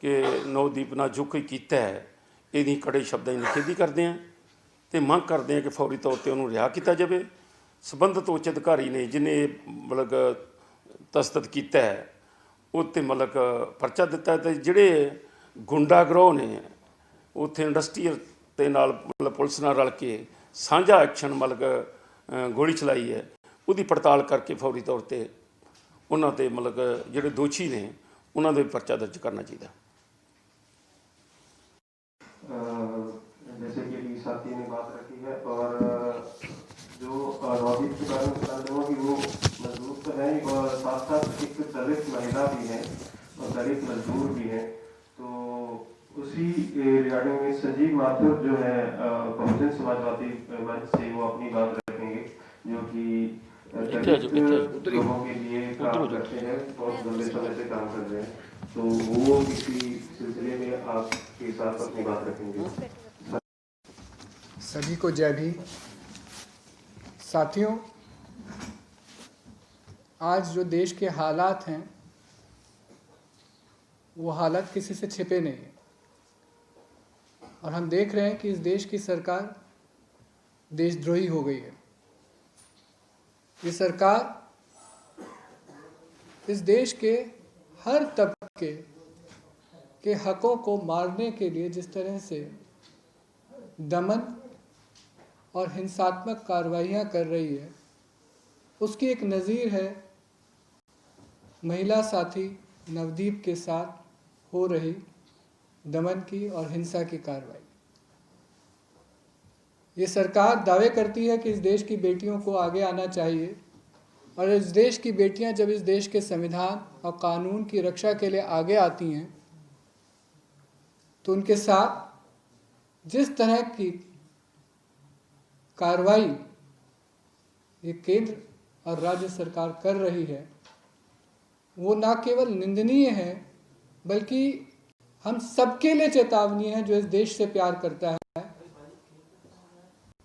ਕਿ ਨਵਦੀਪ ਨਾਲ ਜੋ ਕੋਈ ਕੀਤਾ ਹੈ ਇਹਦੀ ਕੜੇ ਸ਼ਬਦਾਂ ਦੀ ਨਿਖੇਧੀ ਕਰਦੇ ਹਾਂ ਅਤੇ ਮੰਗ ਕਰਦੇ ਹਾਂ ਕਿ ਫੌਰੀ ਤੌਰ 'ਤੇ ਉਹਨੂੰ ਰਿਹਾ ਕੀਤਾ ਜਾਵੇ। ਸੰਬੰਧਿਤ ਉੱਚ ਅਧਿਕਾਰੀ ਨੇ ਜਿਹਨੇ ਮਤਲਬ ਤਸਦੀਕ ਕੀਤਾ ਹੈ ਉੱਤੇ ਮਤਲਬ ਪਰਚਾ ਦਿੱਤਾ ਅਤੇ ਜਿਹੜੇ ਗੁੰਡਾ ਗਰੋਹ ਨੇ ਉੱਥੇ ਇੰਡਸਟਰੀਅਲ ਦੇ ਨਾਲ ਮਤਲਬ ਪੁਲਿਸ ਨਾਲ ਰਲ ਕੇ ਸਾਂਝਾ ਐਕਸ਼ਨ ਮਤਲਬ ਗੋਲੀ ਚਲਾਈ ਹੈ, ਉਹਦੀ ਪੜਤਾਲ ਕਰਕੇ ਫੌਰੀ ਤੌਰ 'ਤੇ ਉਹਨਾਂ 'ਤੇ ਮਤਲਬ ਜਿਹੜੇ ਦੋਸ਼ੀ ਨੇ ਉਹਨਾਂ ਦੇ ਪਰਚਾ ਦਰਜ करना चाहिए। जैसे कि अभी साथी ने बात रखी है और जो नवदीप के बारे में बता दूँगा कि वो मजदूर तो है और साथ साथ एक दलित महिला भी है और दलित मजदूर भी है। तो उसी रिगार्डिंग में संजीव माथुर जो है बहुजन समाजवादी मंच से वो अपनी बात रखेंगे, जो कि दलित लोगों के लिए काम करते हैं, बहुत लंबे समय से काम कर रहे हैं। तो वो इसी सिलसिले में आपके साथ अपनी बात रखेंगे। सभी को जय भीम। साथियों, आज जो देश के हालात हैं वो हालात किसी से छिपे नहीं हैं और हम देख रहे हैं कि इस देश की सरकार देशद्रोही हो गई है। ये सरकार इस देश के हर तबके के हकों को मारने के लिए जिस तरह से दमन और हिंसात्मक कार्रवाइयाँ कर रही है, उसकी एक नज़ीर है महिला साथी नवदीप के साथ हो रही दमन की और हिंसा की कार्रवाई। ये सरकार दावे करती है कि इस देश की बेटियों को आगे आना चाहिए और इस देश की बेटियां जब इस देश के संविधान और कानून की रक्षा के लिए आगे आती हैं तो उनके साथ जिस तरह की कार्रवाई ये केंद्र और राज्य सरकार कर रही है वो ना केवल निंदनीय है बल्कि हम सबके लिए चेतावनी है जो इस देश से प्यार करता है,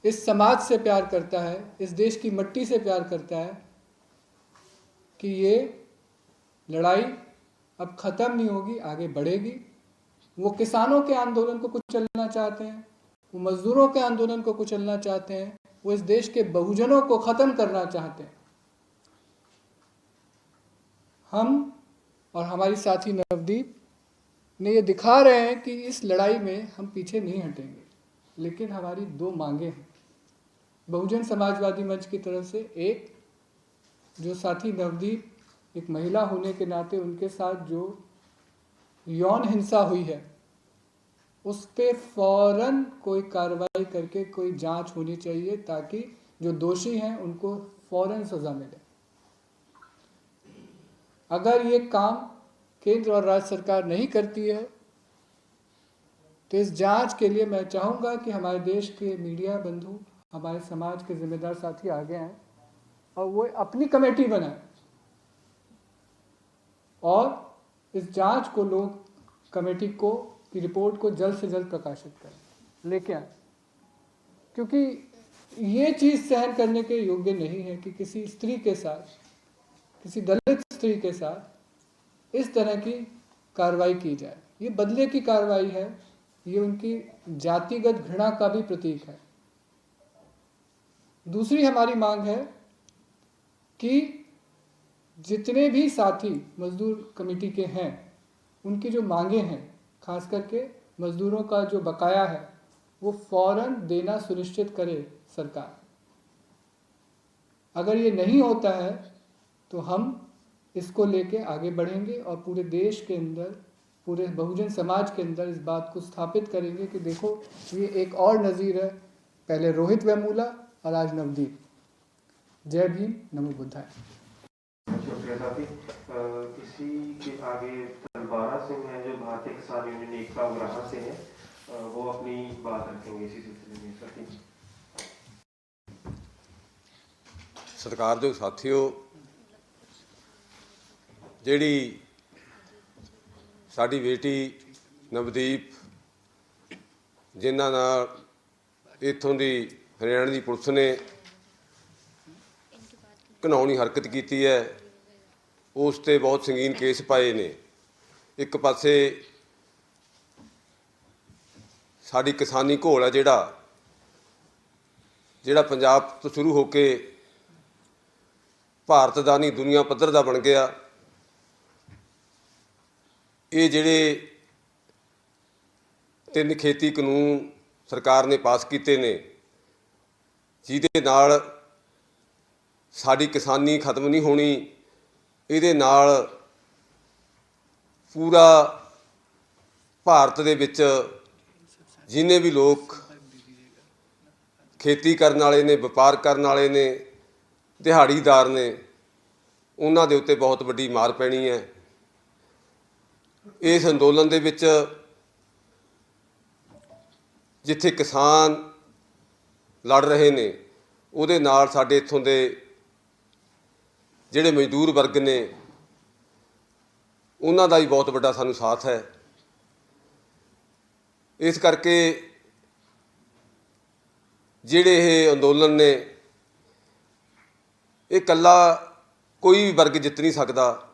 इस समाज से प्यार करता है, इस देश की मिट्टी से प्यार करता है कि ये लड़ाई अब ख़त्म नहीं होगी, आगे बढ़ेगी। वो किसानों के आंदोलन को कुचलना चाहते हैं, वो मजदूरों के आंदोलन को कुचलना चाहते हैं, वो इस देश के बहुजनों को ख़त्म करना चाहते हैं। हम और हमारी साथी नवदीप ने ये दिखा रहे हैं कि इस लड़ाई में हम पीछे नहीं हटेंगे, लेकिन हमारी दो मांगे हैं बहुजन समाजवादी मंच की तरफ से। एक, जो साथी नवदीप एक महिला होने के नाते उनके साथ जो यौन हिंसा हुई है उस पर फौरन कोई कार्रवाई करके कोई जांच होनी चाहिए ताकि जो दोषी हैं उनको फौरन सज़ा मिले। अगर ये काम केंद्र और राज्य सरकार नहीं करती है तो इस जांच के लिए मैं चाहूँगा कि हमारे देश के मीडिया बंधु, हमारे समाज के जिम्मेदार साथी आगे आएँ और वो अपनी कमेटी बनाएं और इस जांच को लोग कमेटी को की रिपोर्ट को जल्द से जल्द प्रकाशित करें, लेके आए। क्योंकि ये चीज़ सहन करने के योग्य नहीं है कि किसी स्त्री के साथ, किसी दलित स्त्री के साथ इस तरह की कार्रवाई की जाए। ये बदले की कार्रवाई है, ये उनकी जातिगत घृणा का भी प्रतीक है। दूसरी हमारी मांग है कि जितने भी साथी मजदूर कमेटी के हैं, उनकी जो मांगे हैं, खास करके मजदूरों का जो बकाया है, वो फौरन देना सुनिश्चित करे सरकार। अगर ये नहीं होता है तो हम इसको लेके आगे बढ़ेंगे और पूरे देश के अंदर, पूरे बहुजन समाज के अंदर इस बात को स्थापित करेंगे कि देखो ये एक और नज़ीर है, पहले रोहित वेमुला और आज नवदीप। जय भीम, नमो बुद्धाय। शुक्रिया साथी। इसी के आगे तलवारा सिंह हैं जो भारतीय किसान यूनियन एकता उग्राहा से हैं, वो अपनी बात रखेंगे इसी सिलसिले में। साथी सत्कारयोग साथियों, ਜਿਹੜੀ ਸਾਡੀ ਬੇਟੀ ਨਵਦੀਪ ਜਿਨ੍ਹਾਂ ਨਾਲ ਇੱਥੋਂ ਦੀ ਹਰਿਆਣਾ ਦੀ ਪੁਲਿਸ ਨੇ ਘਿਨਾਉਣੀ ਹਰਕਤ ਕੀਤੀ ਹੈ, ਉਸ 'ਤੇ ਬਹੁਤ ਸੰਗੀਨ ਕੇਸ ਪਾਏ ਨੇ। ਇੱਕ ਪਾਸੇ ਸਾਡੀ ਕਿਸਾਨੀ ਘੋਲ ਹੈ ਜਿਹੜਾ ਪੰਜਾਬ ਤੋਂ ਸ਼ੁਰੂ ਹੋ ਕੇ ਭਾਰਤ ਦਾ ਨਹੀਂ ਦੁਨੀਆ ਪੱਧਰ ਦਾ ਬਣ ਗਿਆ। ਇਹ ਜਿਹੜੇ 3 ਖੇਤੀ ਕਾਨੂੰਨ ਸਰਕਾਰ ਨੇ ਪਾਸ ਕੀਤੇ ਨੇ, ਜਿਹਦੇ ਨਾਲ ਸਾਡੀ ਕਿਸਾਨੀ ਖਤਮ ਨਹੀਂ ਹੋਣੀ, ਇਹਦੇ ਨਾਲ ਪੂਰਾ ਭਾਰਤ ਦੇ ਵਿੱਚ ਜਿੰਨੇ ਵੀ ਲੋਕ ਖੇਤੀ ਕਰਨ ਵਾਲੇ ਨੇ, ਵਪਾਰ ਕਰਨ ਵਾਲੇ ਨੇ, ਦਿਹਾੜੀਦਾਰ ਨੇ, ਉਹਨਾਂ ਦੇ ਉੱਤੇ ਬਹੁਤ ਵੱਡੀ ਮਾਰ ਪੈਣੀ ਹੈ। ਇਸ ਅੰਦੋਲਨ ਦੇ ਵਿੱਚ ਜਿੱਥੇ ਕਿਸਾਨ ਲੜ ਰਹੇ ਨੇ, ਉਹਦੇ ਨਾਲ ਸਾਡੇ ਇੱਥੋਂ ਦੇ ਜਿਹੜੇ ਮਜ਼ਦੂਰ ਵਰਗ ਨੇ, ਉਹਨਾਂ ਦਾ ਵੀ ਬਹੁਤ ਵੱਡਾ ਸਾਨੂੰ ਸਾਥ ਹੈ। ਇਸ ਕਰਕੇ ਜਿਹੜੇ ਇਹ ਅੰਦੋਲਨ ਨੇ, ਇਹ ਇਕੱਲਾ ਕੋਈ ਵੀ ਵਰਗ ਜਿੱਤ ਨਹੀਂ ਸਕਦਾ।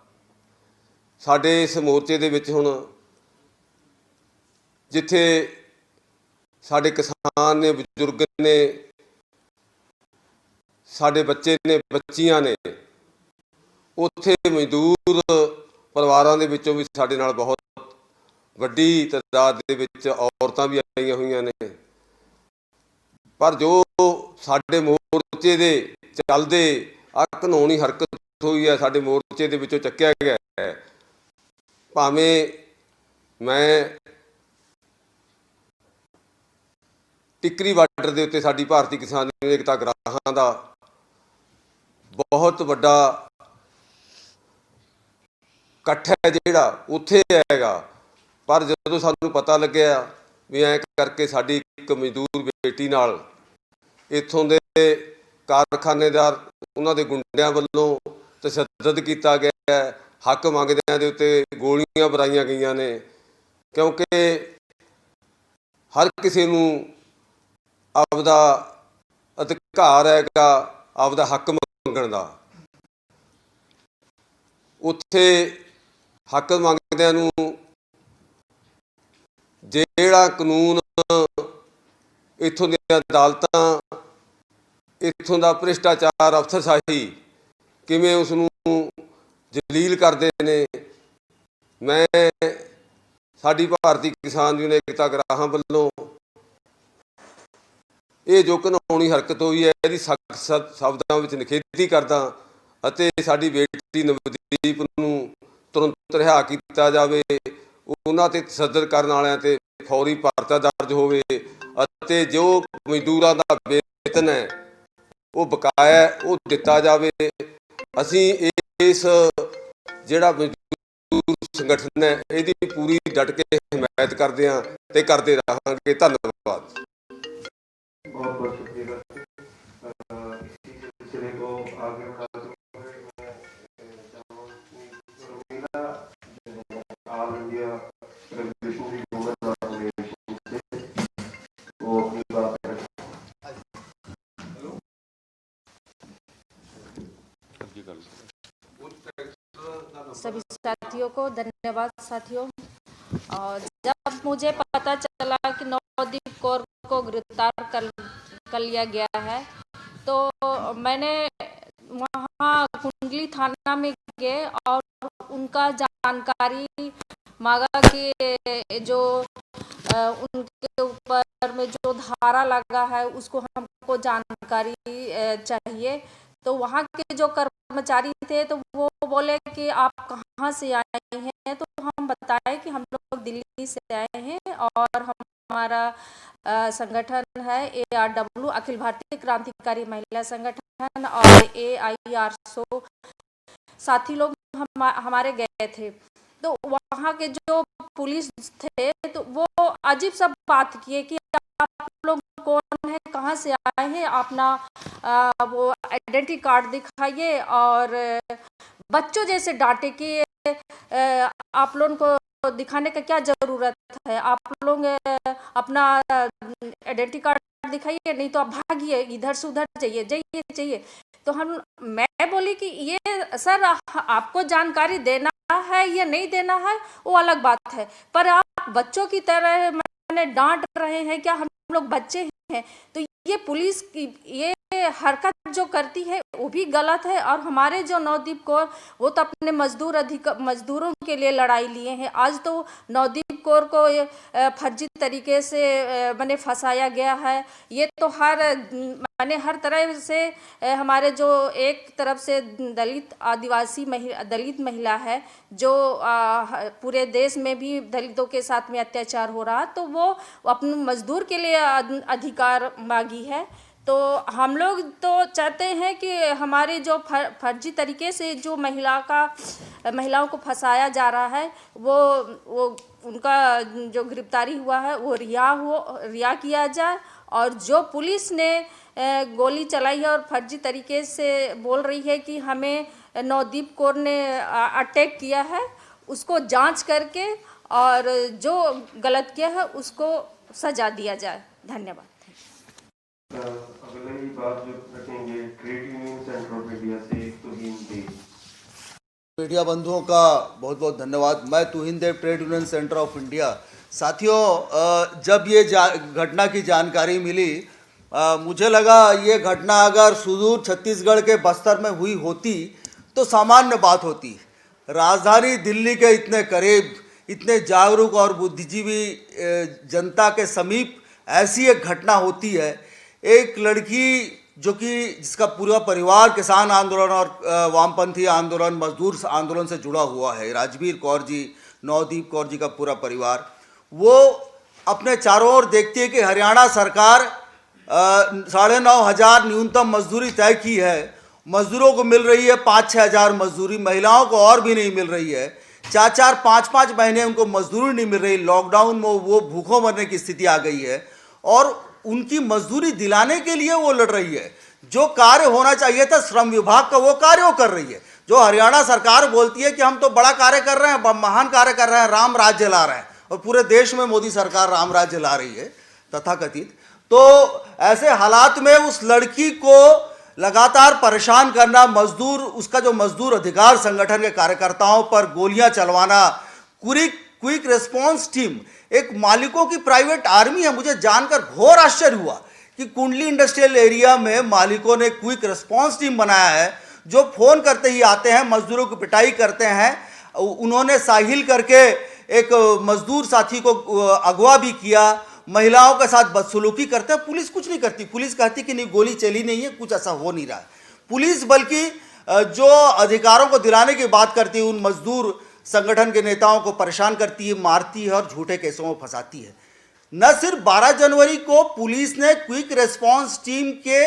ਸਾਡੇ ਇਸ ਮੋਰਚੇ ਦੇ ਵਿੱਚ ਹੁਣ ਜਿੱਥੇ ਸਾਡੇ ਕਿਸਾਨ ਨੇ, ਬਜ਼ੁਰਗ ਨੇ, ਸਾਡੇ ਬੱਚੇ ਨੇ, ਬੱਚੀਆਂ ਨੇ, ਉੱਥੇ ਮਜ਼ਦੂਰ ਪਰਿਵਾਰਾਂ ਦੇ ਵਿੱਚੋਂ ਵੀ ਸਾਡੇ ਨਾਲ ਬਹੁਤ ਵੱਡੀ ਤਾਦਾਦ ਦੇ ਵਿੱਚ ਔਰਤਾਂ ਵੀ ਆਈਆਂ ਹੋਈਆਂ ਨੇ। ਪਰ ਜੋ ਸਾਡੇ ਮੋਰਚੇ ਦੇ ਚੱਲਦੇ ਆਹ ਘਿਨਾਉਣੀ ਹਰਕਤ ਹੋਈ ਹੈ, ਸਾਡੇ ਮੋਰਚੇ ਦੇ ਵਿੱਚੋਂ ਚੱਕਿਆ ਗਿਆ ਹੈ। ਭਾਵੇਂ ਮੈਂ ਟਿੱਕਰੀ ਬਾਰਡਰ ਦੇ ਉੱਤੇ ਸਾਡੀ ਭਾਰਤੀ ਕਿਸਾਨ ਯੂਨੀਅਨ ਏਕਤਾ ਉਗਰਾਹਾਂ ਦਾ ਬਹੁਤ ਵੱਡਾ ਇਕੱਠ ਹੈ ਜਿਹੜਾ ਉੱਥੇ ਹੈਗਾ, ਪਰ ਜਦੋਂ ਸਾਨੂੰ ਪਤਾ ਲੱਗਿਆ ਵੀ ਐਂ ਕਰਕੇ ਸਾਡੀ ਇੱਕ ਮਜ਼ਦੂਰ ਬੇਟੀ ਨਾਲ ਇੱਥੋਂ ਦੇ ਕਾਰਖਾਨੇਦਾਰ, ਉਹਨਾਂ ਦੇ ਗੁੰਡਿਆਂ ਵੱਲੋਂ ਤਸ਼ੱਦਦ ਕੀਤਾ ਗਿਆ ਹੈ, ਹੱਕ ਮੰਗਦਿਆਂ ਦੇ ਉੱਤੇ ਗੋਲੀਆਂ ਵਰਾਈਆਂ ਗਈਆਂ ਨੇ, ਕਿਉਂਕਿ ਹਰ ਕਿਸੇ ਨੂੰ ਆਪਦਾ ਅਧਿਕਾਰ ਹੈਗਾ ਆਪਦਾ ਹੱਕ ਮੰਗਣ ਦਾ। ਉੱਥੇ ਹੱਕ ਮੰਗਦਿਆਂ ਨੂੰ ਜਿਹੜਾ ਕਾਨੂੰਨ ਇੱਥੋਂ ਦੀਆਂ ਅਦਾਲਤਾਂ, ਇੱਥੋਂ ਦਾ ਭ੍ਰਿਸ਼ਟਾਚਾਰ, ਅਫਸਰਸ਼ਾਹੀ ਕਿਵੇਂ ਉਸ ਨੂੰ ਜਲੀਲ ਕਰਦੇ ਨੇ। ਮੈਂ ਸਾਡੀ ਭਾਰਤੀ ਕਿਸਾਨ ਯੂਨੀਅਨ ਏਕਤਾ ਉਗਰਾਹਾਂ ਵੱਲੋਂ ਇਹ ਜੋ ਘਿਨਾਉਣੀ ਹਰਕਤ ਹੋਈ ਹੈ, ਇਹਦੀ ਸਖਤ ਸ਼ਬਦਾਂ ਵਿੱਚ ਨਿਖੇਧੀ ਕਰਦਾ ਅਤੇ ਸਾਡੀ ਬੇਟੀ ਨਵਦੀਪ ਨੂੰ ਤੁਰੰਤ ਰਿਹਾ ਕੀਤਾ ਜਾਵੇ। ਉਹਨਾਂ 'ਤੇ ਤਸ਼ੱਦਦ ਕਰਨ ਵਾਲਿਆਂ 'ਤੇ ਫੌਰੀ ਪਰਚਾ ਦਰਜ ਹੋਵੇ ਅਤੇ ਜੋ ਮਜ਼ਦੂਰਾਂ ਦਾ ਵੇਤਨ ਹੈ, ਉਹ ਬਕਾਇਆ ਉਹ ਦਿੱਤਾ ਜਾਵੇ। ਅਸੀਂ ਇਸ ਜਿਹੜਾ ਮਜ਼ਦੂਰ ਸੰਗਠਨ ਹੈ, ਇਹਦੀ ਪੂਰੀ ਡਟ ਕੇ ਹਮਾਇਤ ਕਰਦੇ ਹਾਂ ਤੇ ਕਰਦੇ ਰਹਾਂਗੇ। ਧੰਨਵਾਦ। बहुत बहुत शुक्रिया। इसी सिलसिले को आगे बढ़ाते हुए Ramila all India revolutionary women organisation से वो अपनी बात करें। सभी साथियों को धन्यवाद। साथियों, और जब मुझे पता चला कि नवदीप कौर को गिरफ्तार कर लिया गया है, तो मैंने वहाँ कुंडली थाना में गए और उनका जानकारी मांगा कि जो उनके ऊपर में जो धारा लगा है उसको हमको जानकारी चाहिए। तो वहाँ के जो कर्मचारी थे तो वो बोले कि आप कहाँ से आए हैं, तो हम बताएं कि हम लोग दिल्ली से आए हैं और हमारा संगठन है ARW, अखिल भारतीय क्रांतिकारी महिला संगठन, और AIRSO साथी लोग हमारे गए थे। तो वहाँ के जो पुलिस थे तो वो अजीब सा बात किए कि आप लोग कौन है, कहाँ से आए हैं, अपना वो आइडेंटिटी कार्ड दिखाइए, और बच्चों जैसे डांटे कि आप लोगों को दिखाने का क्या जरूरत है, आप लोग अपना आइडेंटिटी कार्ड दिखाइए, नहीं तो आप भागिए, इधर से उधर जाइए। तो मैं बोली कि ये सर आपको जानकारी देना है या नहीं देना है वो अलग बात है, पर आप बच्चों की तरह मैंने डांट रहे हैं, क्या हम लोग बच्चे हैं? तो ये पुलिस की ये हरकत जो करती है वो भी गलत है। और हमारे जो नवदीप कौर, वो तो अपने मजदूरों के लिए लड़ाई लिए हैं। आज तो नवदीप कौर को फर्जी तरीके से मैंने फंसाया गया है। ये तो हर तरह से हमारे जो एक तरफ से दलित आदिवासी दलित महिला है, जो पूरे देश में भी दलितों के साथ में अत्याचार हो रहा, तो वो अपने मजदूर के लिए अधिकार मांगी है। तो हम लोग तो चाहते हैं कि हमारे जो फर्जी तरीके से जो महिलाओं को फंसाया जा रहा है, वो उनका जो गिरफ्तारी हुआ है वो रिहा किया जाए। और जो पुलिस ने गोली चलाई है और फर्जी तरीके से बोल रही है कि हमें नवदीप कौर ने अटैक किया है, उसको जांच करके और जो गलत किया है उसको सजा दिया जाए। धन्यवाद। अगली बात जो रखेंगे trade union centre of India से तुहिन देव। मीडिया बंधुओं का बहुत बहुत धन्यवाद। मैं Tuhin Dev, trade union centre of India. साथियों, जब ये घटना की जानकारी मिली, मुझे लगा ये घटना अगर सुदूर छत्तीसगढ़ के बस्तर में हुई होती तो सामान्य बात होती। राजधानी दिल्ली के इतने करीब, इतने जागरूक और बुद्धिजीवी जनता के समीप ऐसी एक घटना होती है। एक लड़की जिसका पूरा परिवार किसान आंदोलन और वामपंथी आंदोलन, मजदूर आंदोलन से जुड़ा हुआ है, राजवीर कौर जी, नवदीप कौर जी का पूरा परिवार, वो अपने चारों ओर देखती है कि हरियाणा सरकार 9,500 न्यूनतम मजदूरी तय की है। मजदूरों को मिल रही है 5-6 हज़ार मजदूरी, महिलाओं को और भी नहीं मिल रही है। 4-4, 5-5 महीने उनको मजदूरी नहीं मिल रही। लॉकडाउन में वो भूखों मरने की स्थिति आ गई है और उनकी मजदूरी दिलाने के लिए वो लड़ रही है। जो कार्य होना चाहिए था श्रम विभाग का, वो कार्य वो कर रही है। जो हरियाणा सरकार बोलती है कि हम तो बड़ा कार्य कर रहे हैं, महान कार्य कर रहे हैं, राम राज्य ला रहे हैं, और पूरे देश में मोदी सरकार राम राज्य ला रही है तथाकथित। तो ऐसे हालात में उस लड़की को लगातार परेशान करना, उसका जो मजदूर अधिकार संगठन के कार्यकर्ताओं पर गोलियां चलवाना, क्विक रिस्पॉन्स टीम, एक मालिकों की प्राइवेट आर्मी है। मुझे जानकर घोर आश्चर्य हुआ कि कुंडली इंडस्ट्रियल एरिया में मालिकों ने क्विक रिस्पॉन्स टीम बनाया है, जो फोन करते ही आते हैं, मजदूरों की पिटाई करते हैं। उन्होंने साहिल करके एक मजदूर साथी को अगवा भी किया, महिलाओं के साथ बदसलूकी करते हैं। पुलिस कुछ नहीं करती। पुलिस कहती कि नहीं, गोली चली नहीं है, कुछ ऐसा हो नहीं रहा है। पुलिस बल्कि जो अधिकारों को दिलाने की बात करती है, उन मजदूर संगठन के नेताओं को परेशान करती है, मारती है और झूठे केसों में फंसाती है। न सिर्फ 12 जनवरी को पुलिस ने क्विक रिस्पॉन्स टीम के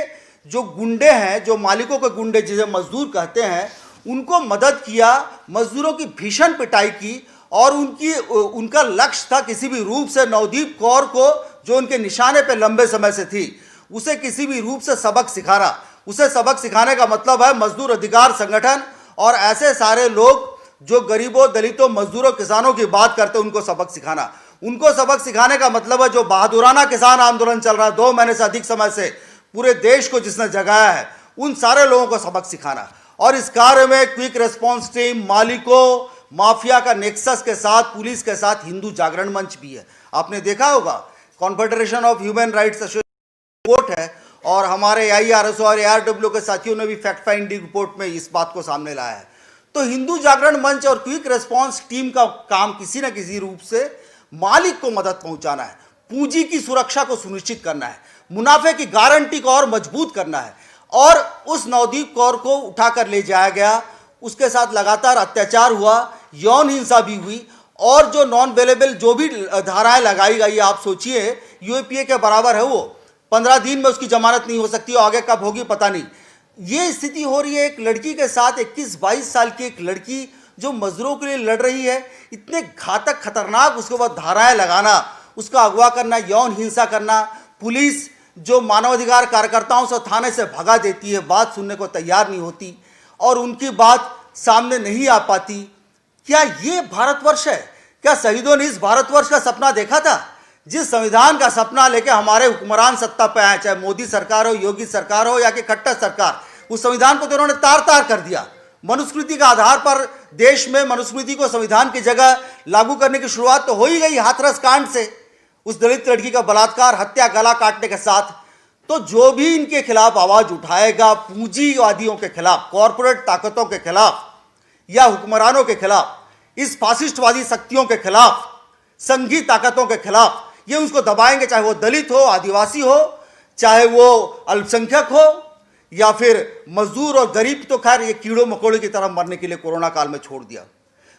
जो गुंडे हैं, जो मालिकों के गुंडे जिसे मजदूर कहते हैं, उनको मदद किया, मजदूरों की भीषण पिटाई की, और उनका लक्ष्य था किसी भी रूप से नवदीप कौर को, जो उनके निशाने पे लंबे समय से थी, उसे किसी भी रूप से सबक सिखाना। उसे सबक सिखाने का मतलब है मजदूर अधिकार संगठन और ऐसे सारे लोग जो गरीबों, दलितों, मजदूरों, किसानों की बात करते हैं, उनको सबक सिखाना। उनको सबक सिखाने का मतलब है जो बहादुराना किसान आंदोलन चल रहा है 2 महीने से अधिक समय से पूरे देश को जिसने जगाया है, उन सारे लोगों को सबक सिखाना। और इस कार्य में क्विक रिस्पांस टीम, मालिकों, माफिया का नेक्सस के साथ, पुलिस के साथ हिंदू जागरण मंच भी है। आपने देखा होगा confederation of human rights report है, और हमारे IRSO और ARW के साथियों ने भी फैक्ट फाइंडिंग रिपोर्ट में इस बात को सामने लाया है। तो हिंदू जागरण मंच और क्विक रिस्पांस टीम का काम किसी न किसी रूप से मालिक को मदद पहुंचाना है, पूंजी की सुरक्षा को सुनिश्चित करना है, मुनाफे की गारंटी को और मजबूत करना है। और उस नवदीप कौर को उठाकर ले जाया गया, उसके साथ लगातार अत्याचार हुआ, यौन हिंसा भी हुई, और जो नॉन अवेलेबल जो भी धाराएं लगाई गई, आप सोचिए UAPA के बराबर है वो। 15 दिन में उसकी जमानत नहीं हो सकती, और आगे कब होगी पता नहीं। ये स्थिति हो रही है एक लड़की के साथ, 21-22 साल की एक लड़की जो मजदूरों के लिए लड़ रही है। इतने घातक खतरनाक उसके बाद धाराएं लगाना, उसका अगवा करना, यौन हिंसा करना, पुलिस जो मानवाधिकार कार्यकर्ताओं से थाने से भगा देती है, बात सुनने को तैयार नहीं होती और उनकी बात सामने नहीं आ पाती। क्या ये भारतवर्ष है? क्या शहीदों ने इस भारतवर्ष का सपना देखा था? जिस संविधान का सपना लेके हमारे हुक्मरान सत्ता पे आए, चाहे मोदी सरकार हो, योगी सरकार हो या कि खट्टर सरकार, उस संविधान को तो उन्होंने तार तार कर दिया। मनुस्मृति का आधार पर देश में मनुस्मृति को संविधान की जगह लागू करने की शुरुआत तो हो ही गई हाथरस कांड से, उस दलित लड़की का बलात्कार, हत्या, गला काटने के साथ। तो जो भी इनके खिलाफ आवाज उठाएगा, पूंजीवादियों के खिलाफ, कॉरपोरेट ताकतों के खिलाफ या हुक्मरानों के खिलाफ, इस फासिस्टवादी शक्तियों के खिलाफ, संघी ताकतों के खिलाफ, ये उसको दबाएंगे, चाहे वो दलित हो, आदिवासी हो, चाहे वो अल्पसंख्यक हो या फिर मजदूर और गरीब। तो खैर ये कीड़ों मकोड़े की तरह मरने के लिए कोरोना काल में छोड़ दिया।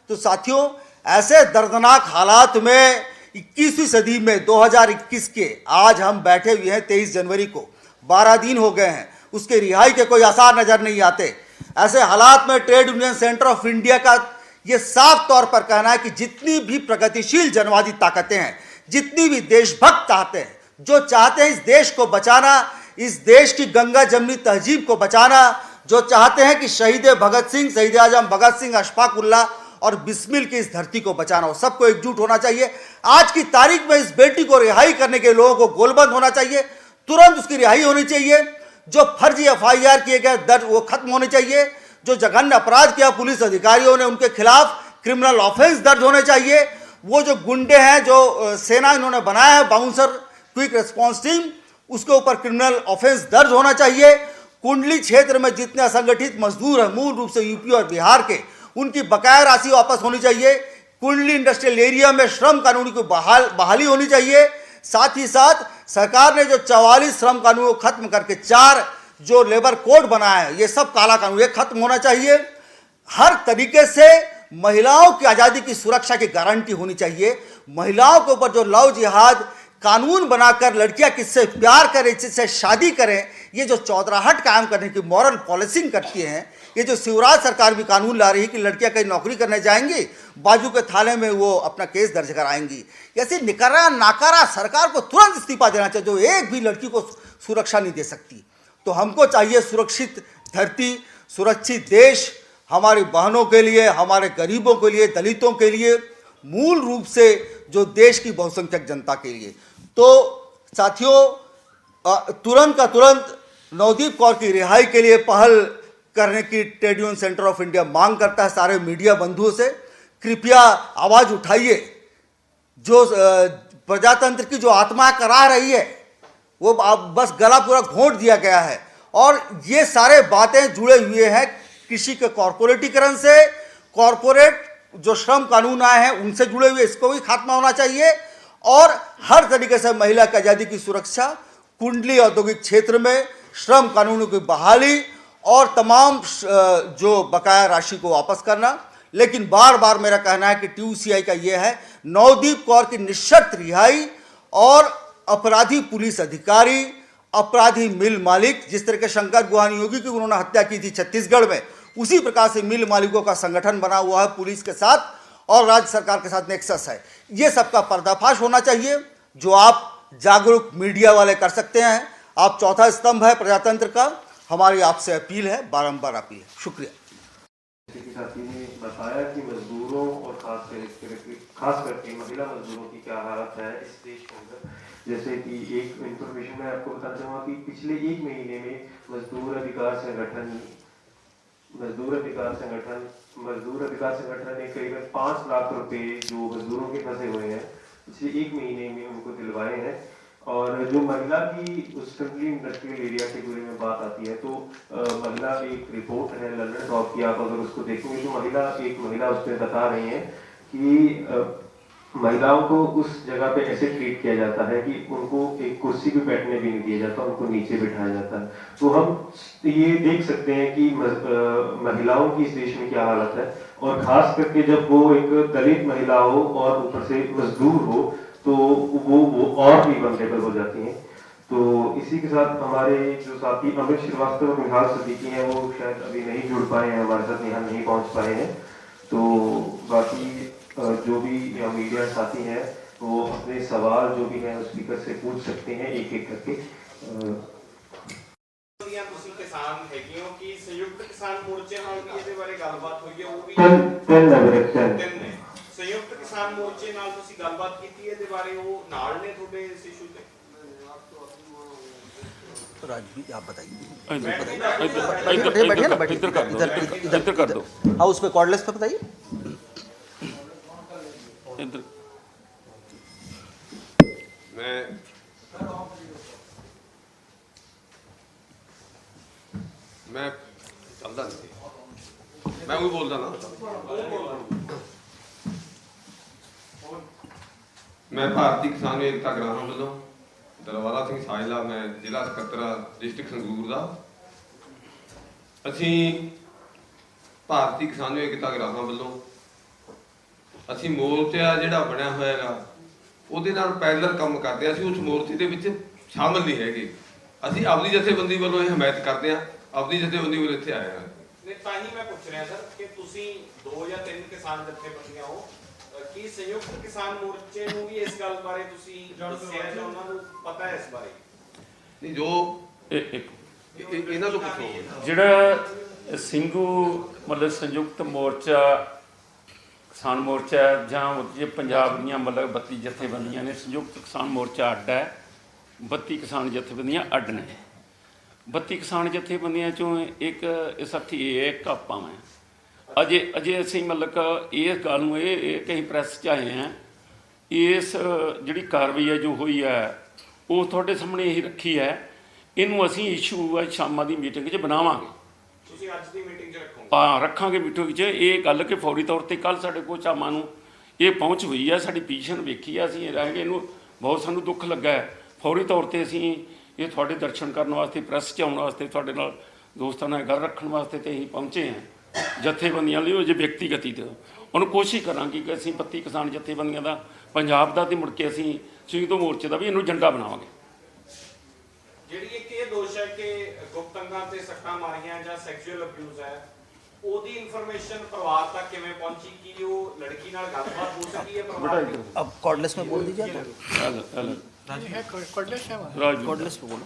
तो साथियों, ऐसे दर्दनाक हालात में 21वीं सदी में 2021 के आज हम बैठे हुए हैं 23 जनवरी को, 12 दिन हो गए हैं, उसके रिहाई के कोई आसार नजर नहीं आते। ऐसे हालात में trade union centre of India का ये साफ तौर पर कहना है कि जितनी भी प्रगतिशील जनवादी ताकतें हैं, जितनी भी देशभक्त चाहते हैं, जो चाहते हैं इस देश को बचाना, इस देश की गंगा जमनी तहजीब को बचाना, जो चाहते हैं कि शहीद भगत सिंह, शहीद आजम भगत सिंह, अशफाक उल्लाह और बिस्मिल की इस धरती को बचाना हो, सबको एकजुट होना चाहिए। आज की तारीख में इस बेटी को रिहाई करने के लोगों को गोलबंद होना चाहिए, तुरंत उसकी रिहाई होनी चाहिए। जो फर्जी FIR किए गए दर्ज वो खत्म होने चाहिए। जो जघन्य अपराध किया पुलिस अधिकारियों ने, उनके खिलाफ क्रिमिनल ऑफेंस दर्ज होने चाहिए। वो जो गुंडे हैं, जो सेना इन्होंने बनाया है, बाउंसर क्विक रिस्पांस टीम, उसके ऊपर क्रिमिनल ऑफेंस दर्ज होना चाहिए। कुंडली क्षेत्र में जितने असंगठित मजदूर हैं, मूल रूप से यूपी और बिहार के, उनकी बकाया राशि वापस होनी चाहिए। कुंडली इंडस्ट्रियल एरिया में श्रम कानून की बहाली होनी चाहिए। साथ ही साथ सरकार ने जो 44 श्रम कानून को खत्म करके 4 जो लेबर कोड बनाया है, ये सब काला कानून, ये खत्म होना चाहिए। हर तरीके से महिलाओं की आज़ादी की सुरक्षा की गारंटी होनी चाहिए। महिलाओं के ऊपर जो लव जिहाद कानून बनाकर लड़कियां किससे प्यार करें, किससे शादी करें, ये जो चौधराहट कायम करने की मॉरल पॉलिसिंग करती हैं, ये जो शिवराज सरकार भी कानून ला रही है कि लड़कियां कहीं नौकरी करने जाएंगी, बाजू के थाने में वो अपना केस दर्ज कराएंगी, ऐसी निकरा नाकारा सरकार को तुरंत इस्तीफा देना चाहिए, जो एक भी लड़की को सुरक्षा नहीं दे सकती। तो हमको चाहिए सुरक्षित धरती, सुरक्षित देश, हमारी बहनों के लिए, हमारे गरीबों के लिए, दलितों के लिए, मूल रूप से जो देश की बहुसंख्यक जनता के लिए। तो साथियों, तुरंत का तुरंत नवदीप कौर की रिहाई के लिए पहल करने की trade union centre of India मांग करता है सारे मीडिया बंधुओं से। कृपया आवाज उठाइए। जो प्रजातंत्र की जो आत्मा करा रही है, वो बस गला पूरा घोंट दिया गया है। और ये सारे बातें जुड़े हुए हैं कृषि के कॉर्पोरेटीकरण से, कॉर्पोरेट जो श्रम कानून आए हैं उनसे जुड़े हुए, इसको भी खात्मा होना चाहिए। और हर तरीके से महिला की आज़ादी की सुरक्षा, कुंडली औद्योगिक क्षेत्र में श्रम कानूनों की बहाली और तमाम जो बकाया राशि को वापस करना। लेकिन बार बार मेरा कहना है कि TUCI का ये है, नवदीप कौर की निश्चित रिहाई और अपराधी पुलिस अधिकारी, अपराधी मिल मालिक, जिस तरह के शंकर गुहानी योगी की उन्होंने हत्या की थी छत्तीसगढ़ में, उसी प्रकार से मिल मालिकों का संगठन बना हुआ है पुलिस के साथ और राज्य सरकार के साथ नेक्सस है। ये सबका पर्दाफाश होना चाहिए, जो आप जागरूक मीडिया वाले कर सकते हैं। आप चौथा स्तंभ है प्रजातंत्र का। हमारी आपसे अपील है, बारंबार अपील है। शुक्रिया। साथी ने बताया कि मजदूरों और खास करके महिला मजदूरों की क्या हालत है इस देश के अंदर। जैसे कि एक इंफॉर्मेशन मैं आपको बता दूंगा कि पिछले 1 महीने में मजदूर अधिकार संगठन मजदूर अधिकार संगठन ने करीबन 5 लाख रुपए जो मजदूरों के फंसे हुए हैं पिछले 1 महीने में उनको दिलवाए हैं। और जो महिला की उस फ्रेंडली इंडस्ट्रियल एरिया के बारे में बात आती है तो महिला एक रिपोर्ट है लंदन टॉप की, आप अगर उसको देखेंगे तो एक महिला उसमें बता रही है कि महिलाओं को उस जगह पे ऐसे ट्रीट किया जाता है कि उनको एक कुर्सी पे बैठने भी नहीं दिया जाता, उनको नीचे बिठाया जाता है। तो हम ये देख सकते हैं कि महिलाओं की इस देश में क्या हालत है, और खास करके जब वो एक दलित महिला हो और ऊपर से मजदूर हो तो वो और भी वल्नरेबल हो जाती हैं। तो इसी के साथ हमारे जो साथी अमित श्रीवास्तव और निहाल सदीकी हैं वो शायद अभी नहीं जुड़ पाए हैं हमारे साथ, यहाँ नहीं पहुँच पाए हैं। तो बाकी जो भी मीडिया साथी हैं वो अपने सवाल जो भी हैं स्पीकर से पूछ सकते हैं एक एक करके। ਤੁਸੀਂ ਕਿਸਾਨ ਹੈਗੇ ਹੋ ਕਿ ਸੰਯੁਕਤ ਕਿਸਾਨ ਮੋਰਚੇ ਨਾਲ ਵੀ ਇਹਦੇ ਬਾਰੇ ਗੱਲਬਾਤ ਹੋਈ ਹੈ? ਉਹ ਵੀ ਤਿੰਨ ਨੇ। ਸੰਯੁਕਤ ਕਿਸਾਨ ਮੋਰਚੇ ਨਾਲ ਤੁਸੀਂ ਗੱਲਬਾਤ ਕੀਤੀ ਇਹਦੇ ਬਾਰੇ? ਉਹ ਨਾਲ ਨੇ ਤੁਹਾਡੇ ਇਸ ਇਸ਼ੂ ਤੇ? राजवीर आप बताइए। इधर कर दो। हाँ उस पर कॉर्डलेस पे बताइए। मैं चलता नहीं, मैं वही बोलता ना। मैं भारतीय किसान एकता ग्राम वालों दलवाला सिंह साहिला, मैं जिला सकੱਤਰ डिस्ट्रिक्ट संगरूर का। ਅਸੀਂ ਭਾਰਤੀ ਕਿਸਾਨ ਏਕਤਾ ਗਰਾਹਾਂ ਵੱਲੋਂ ਅਸੀਂ ਮੋਰਚਾ ਜਿਹੜਾ ਬਣਿਆ ਹੋਇਆ ਹੈਗਾ ਉਹਦੇ ਨਾਲ ਪੈਰਲਲ ਕੰਮ ਕਰਦੇ ਹਾਂ। ਅਸੀਂ ਉਸ ਮੋਰਚੇ ਦੇ ਵਿੱਚ ਸ਼ਾਮਲ ਨਹੀਂ ਹੈਗੇ। ਅਸੀਂ ਆਪਣੀ ਜਥੇਬੰਦੀ ਵੱਲੋਂ ਇਹ ਹਮਾਇਤ ਕਰਦੇ ਹਾਂ, ਆਪਣੀ ਜਥੇਬੰਦੀ ਵੱਲੋਂ ਇੱਥੇ ਆਏ ਹਾਂ। ਨਹੀਂ ਤਾਂ ਹੀ ਮੈਂ ਪੁੱਛ ਰਿਹਾ ਸਰ ਕਿ ਤੁਸੀਂ 2 ਜਾਂ 3 ਕਿਸਾਨ ਜਥੇਬੰਦੀਆਂ ਹੋ, ਕੀ ਸੰਯੁਕਤ ਕਿਸਾਨ ਮੋਰਚੇ ਨੂੰ ਵੀ ਇਸ ਗੱਲ ਬਾਰੇ ਤੁਸੀਂ ਦੱਸਿਆ ਜਾਂ ਉਹਨਾਂ ਨੂੰ ਪਤਾ ਹੈ ਇਸ ਬਾਰੇ? ਨਹੀਂ ਜੋ ਇਹਨਾਂ ਤੋਂ ਪੁੱਛੋ। ਜਿਹੜਾ ਸਿੰਘੂ ਮਤਲਬ ਸੰਯੁਕਤ ਮੋਰਚਾ ਕਿਸਾਨ ਮੋਰਚਾ ਜਾਂ ਜੇ ਪੰਜਾਬ ਦੀਆਂ ਮਤਲਬ 32 ਜਥੇਬੰਦੀਆਂ ਨੇ, ਸੰਯੁਕਤ ਕਿਸਾਨ ਮੋਰਚਾ ਅੱਡ ਹੈ, 32 ਕਿਸਾਨ ਜਥੇਬੰਦੀਆਂ ਅੱਡ ਨੇ। 32 ਕਿਸਾਨ ਜਥੇਬੰਦੀਆਂ ਚੋਂ ਇੱਕ ਸਾਥੀ ਇਹ ਇੱਕ ਆਪਾਂ ਮੈਂ ਅਜੇ ਅਸੀਂ ਮਤਲਬ ਇਸ ਗੱਲ ਨੂੰ ਇਹ ਕਈ ਪ੍ਰੈਸ 'ਚ ਆਏ ਹਾਂ। ਇਸ ਜਿਹੜੀ ਕਾਰਵਾਈ ਹੈ ਜੋ ਹੋਈ ਹੈ ਉਹ ਤੁਹਾਡੇ ਸਾਹਮਣੇ ਇਹੀ ਰੱਖੀ ਹੈ। ਇਹਨੂੰ ਅਸੀਂ ਇਸ਼ੂ ਅੱਜ ਸ਼ਾਮਾਂ ਦੀ ਮੀਟਿੰਗ 'ਚ ਬਣਾਵਾਂਗੇ। ਤੁਸੀਂ ਅੱਜ ਦੀ ਮੀਟਿੰਗ 'ਚ ਰੱਖੋਗੇ? ਹਾਂ ਰੱਖਾਂਗੇ ਮੀਟਿੰਗ 'ਚ। ਇਹ ਗੱਲ ਕਿ ਫੌਰੀ ਤੌਰ 'ਤੇ ਕੱਲ੍ਹ ਸਾਡੇ ਕੋਲ ਸ਼ਾਮਾਂ ਨੂੰ ਇਹ ਪਹੁੰਚ ਹੋਈ ਹੈ, ਸਾਡੀ ਪੀਟੀਸ਼ਨ ਵੇਖੀ ਹੈ, ਅਸੀਂ ਰਹਿ ਗਏ, ਇਹਨੂੰ ਬਹੁਤ ਸਾਨੂੰ ਦੁੱਖ ਲੱਗਾ ਹੈ। ਫੌਰੀ ਤੌਰ 'ਤੇ ਅਸੀਂ ਇਹ ਤੁਹਾਡੇ ਦਰਸ਼ਨ ਕਰਨ ਵਾਸਤੇ, ਪ੍ਰੈਸ 'ਚ ਆਉਣ ਵਾਸਤੇ, ਤੁਹਾਡੇ ਨਾਲ ਦੋਸਤਾਂ ਨਾਲ ਗੱਲ ਰੱਖਣ ਵਾਸਤੇ ਤੇ ਅਸੀਂ ਪਹੁੰਚੇ ਹਾਂ। ਜਥੇਬੰਦੀਆਂ ਲਈ ਉਹ ਜੇ ਵਿਅਕਤੀਗਤੀ ਤੇ ਉਹਨੂੰ ਕੋਸ਼ਿਸ਼ ਕਰਾਂਗੇ ਕਿ ਅਸੀਂ 32 ਕਿਸਾਨ ਜਥੇਬੰਦੀਆਂ ਦਾ ਪੰਜਾਬ ਦਾ ਤੇ ਮੁੜ ਕੇ ਅਸੀਂ ਸੰਯੁਕਤ ਮੋਰਚੇ ਦਾ ਵੀ ਇਹਨੂੰ ਏਜੰਡਾ ਬਣਾਵਾਂਗੇ। ਜਿਹੜੀ ਇੱਕ ਇਹ ਦੋਸ਼ ਹੈ ਕਿ ਗੁਪਤ ਅੰਗਾਂ ਤੇ ਸੱਟਾਂ ਮਾਰੀਆਂ ਜਾਂ ਸੈਕਸ਼ੂਅਲ ਅਬਿਊਜ਼ ਹੈ, ਉਹਦੀ ਇਨਫੋਰਮੇਸ਼ਨ ਪਰਿਵਾਰ ਤੱਕ ਕਿਵੇਂ ਪਹੁੰਚੀ? ਕਿ ਉਹ ਲੜਕੀ ਨਾਲ ਗੱਲਬਾਤ ਹੋ ਸਕੀ ਹੈ ਪਰਿਵਾਰ ਦੀ? अब कॉर्डलेस में बोल दीजिए। कॉर्डलेस पे बोलो।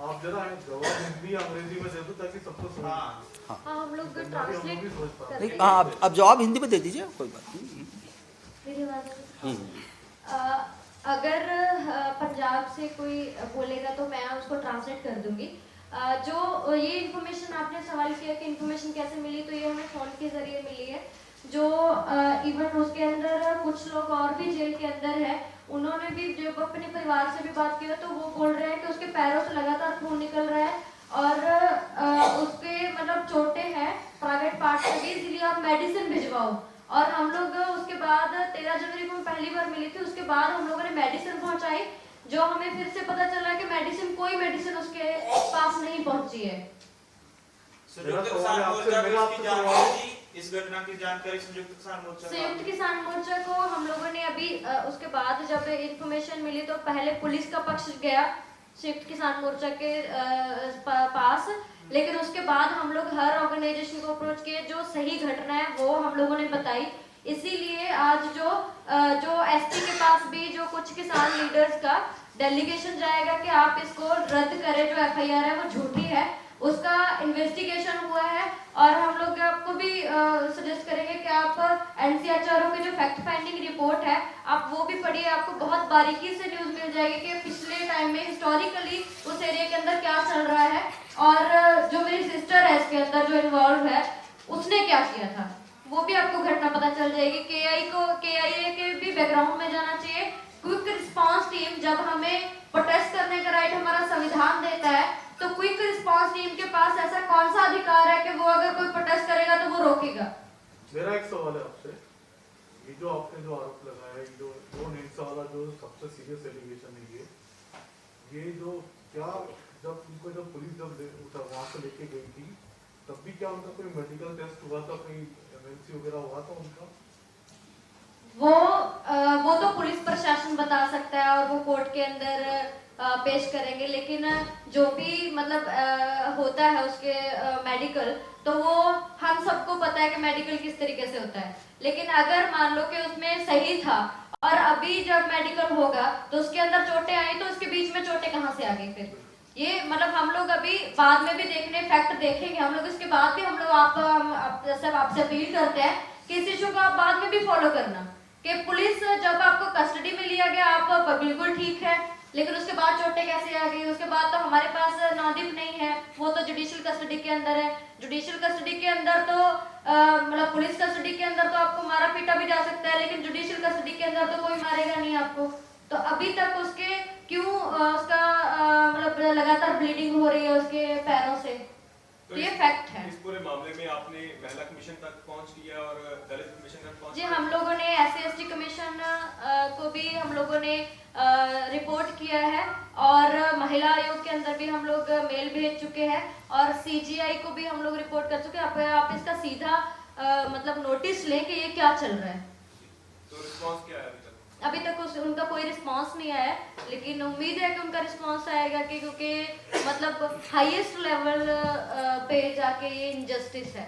आप जरा जवाब हिंदी अंग्रेजी में दे दो ताकि सबको समझ। हाँ हम लोग ट्रांसलेट कर नहीं हाँ अब जवाब हिंदी में दे दीजिए, कोई बात नहीं। मेरी बात अगर पंजाब से कोई बोलेगा तो मैं उसको ट्रांसलेट कर दूंगी। जो ये इन्फॉर्मेशन आपने सवाल किया कि इन्फॉर्मेशन कैसे मिली, तो ये हमें फ़ोन के ज़रिए मिली है। जो इवन उसके अंदर कुछ लोग और भी जेल के अंदर है, उन्होंने भी जब अपने परिवार से भी बात किया तो वो बोल रहे हैं कि उसके पैरों से लगातार खून निकल रहा है और उसके मतलब चोटें हैं प्राइवेट पार्ट से भी, इसलिए आप मेडिसिन भिजवाओ। और हम लोग उसके बाद 13 जनवरी को पहली बार मिली थी, उसके बाद हम लोगों ने मेडिसिन पहुंचाई, जो हमें फिर से पता चला कि मेडिसिन कोई मेडिसिन उसके पास नहीं पहुंची है। इस घटना की जानकारी संयुक्त किसान मोर्चा को हम लोगों ने अभी उसके बाद जब इंफॉर्मेशन मिली तो पहले पुलिस का पक्ष गया संयुक्त किसान मोर्चा के पास, लेकिन उसके बाद हम लोग हर ऑर्गेनाइजेशन को अप्रोच किए, जो सही घटना है वो हम लोगों ने बताई। इसीलिए आज जो एसपी के पास भी जो कुछ किसान लीडर्स का डेलीगेशन जाएगा कि आप इसको रद्द करें, जो एफआईआर है वो झूठी है, उसका इन्वेस्टिगेशन हुआ है। और हम लोग आपको भी सजेस्ट करेंगे कि आप एनसीआरओ की जो फैक्ट फाइंडिंग रिपोर्ट है आप वो भी पढ़िए, आपको बहुत बारीकी से न्यूज़ मिल जाएगी कि पिछले टाइम में हिस्टोरिकली उस एरिया के अंदर क्या चल रहा है। और जो मेरी इसके अंदर जो इन्वॉल्व है उसने क्या किया था, वो भी आपको घटना पता चल जाएगी। KIA के भी बैकग्राउंड में जाना चाहिए। क्विक रिस्पांस टीम, जब हमें प्रोटेस्ट करने का राइट हमारा संविधान देता है, तो क्विक रिस्पांस टीम के पास ऐसा कौन सा अधिकार है कि वो अगर कोई प्रोटेस्ट करेगा तो वो रोकेगा? मेरा एक सवाल है आपसे, ये जो आपने जो आरोप लगाया है, जो हिंसा वाला जो सबसे सीरियस एलिगेशन है, ये जो क्या जब पुलिस जब वहाँ से लेके गई थी तब भी क्या उनका कोई मेडिकल टेस्ट हुआ था, कोई एमएलसी वगैरह हुआ था उनका? वो तो पुलिस प्रशासन बता सकता है और वो कोर्ट के अंदर पेश करेंगे, लेकिन जो भी मतलब होता है उसके मेडिकल, तो वो हम सबको पता है कि मेडिकल किस तरीके से होता है। लेकिन अगर मान लो कि उसमें सही था और अभी जब मेडिकल होगा तो उसके अंदर चोटें आई, तो उसके बीच में चोटें कहाँ से आ गई? फिर ये मतलब हम लोग अभी बाद में भी देखने फैक्ट देखेंगे हम लोग, इसके बाद भी हम लोग आपसे अपील करते हैं कि इस इशू को आप बाद में भी फॉलो करना, कि पुलिस जब आपको कस्टडी में लिया गया आप बिल्कुल ठीक है, लेकिन उसके बाद चोटें कैसे आ गई? उसके बाद तो हमारे पास नौदीप नहीं है, वो तो जुडिशियल कस्टडी के अंदर है। जुडिशियल कस्टडी के अंदर तो मतलब पुलिस कस्टडी के अंदर तो आपको मारा पीटा भी जा सकता है, लेकिन जुडिशियल कस्टडी के अंदर तो कोई मारेगा नहीं आपको। तो अभी तक उसके क्यों उसका मतलब लगातार ब्लीडिंग हो रही है उसके पैरों से, तो ये फैक्ट है। इस पूरे मामले में आपने महिला कमीशन तक पहुंच किया और दलित कमीशन तक पहुंच जी, हम लोगों ने SC/ST कमीशन को भी हम लोगों ने रिपोर्ट किया है और महिला आयोग के अंदर भी हम लोग मेल भेज चुके हैं और CGI को भी हम लोग रिपोर्ट कर चुके हैं। आप इसका सीधा मतलब नोटिस लें कि ये क्या चल रहा है। तो रिस्पांस क्या है अभी तक उनका कोई रिस्पांस नहीं आया, लेकिन उम्मीद है कि उनका रिस्पांस आएगा, क्योंकि मतलब हाईएस्ट लेवल पे जाके ये इनजस्टिस है।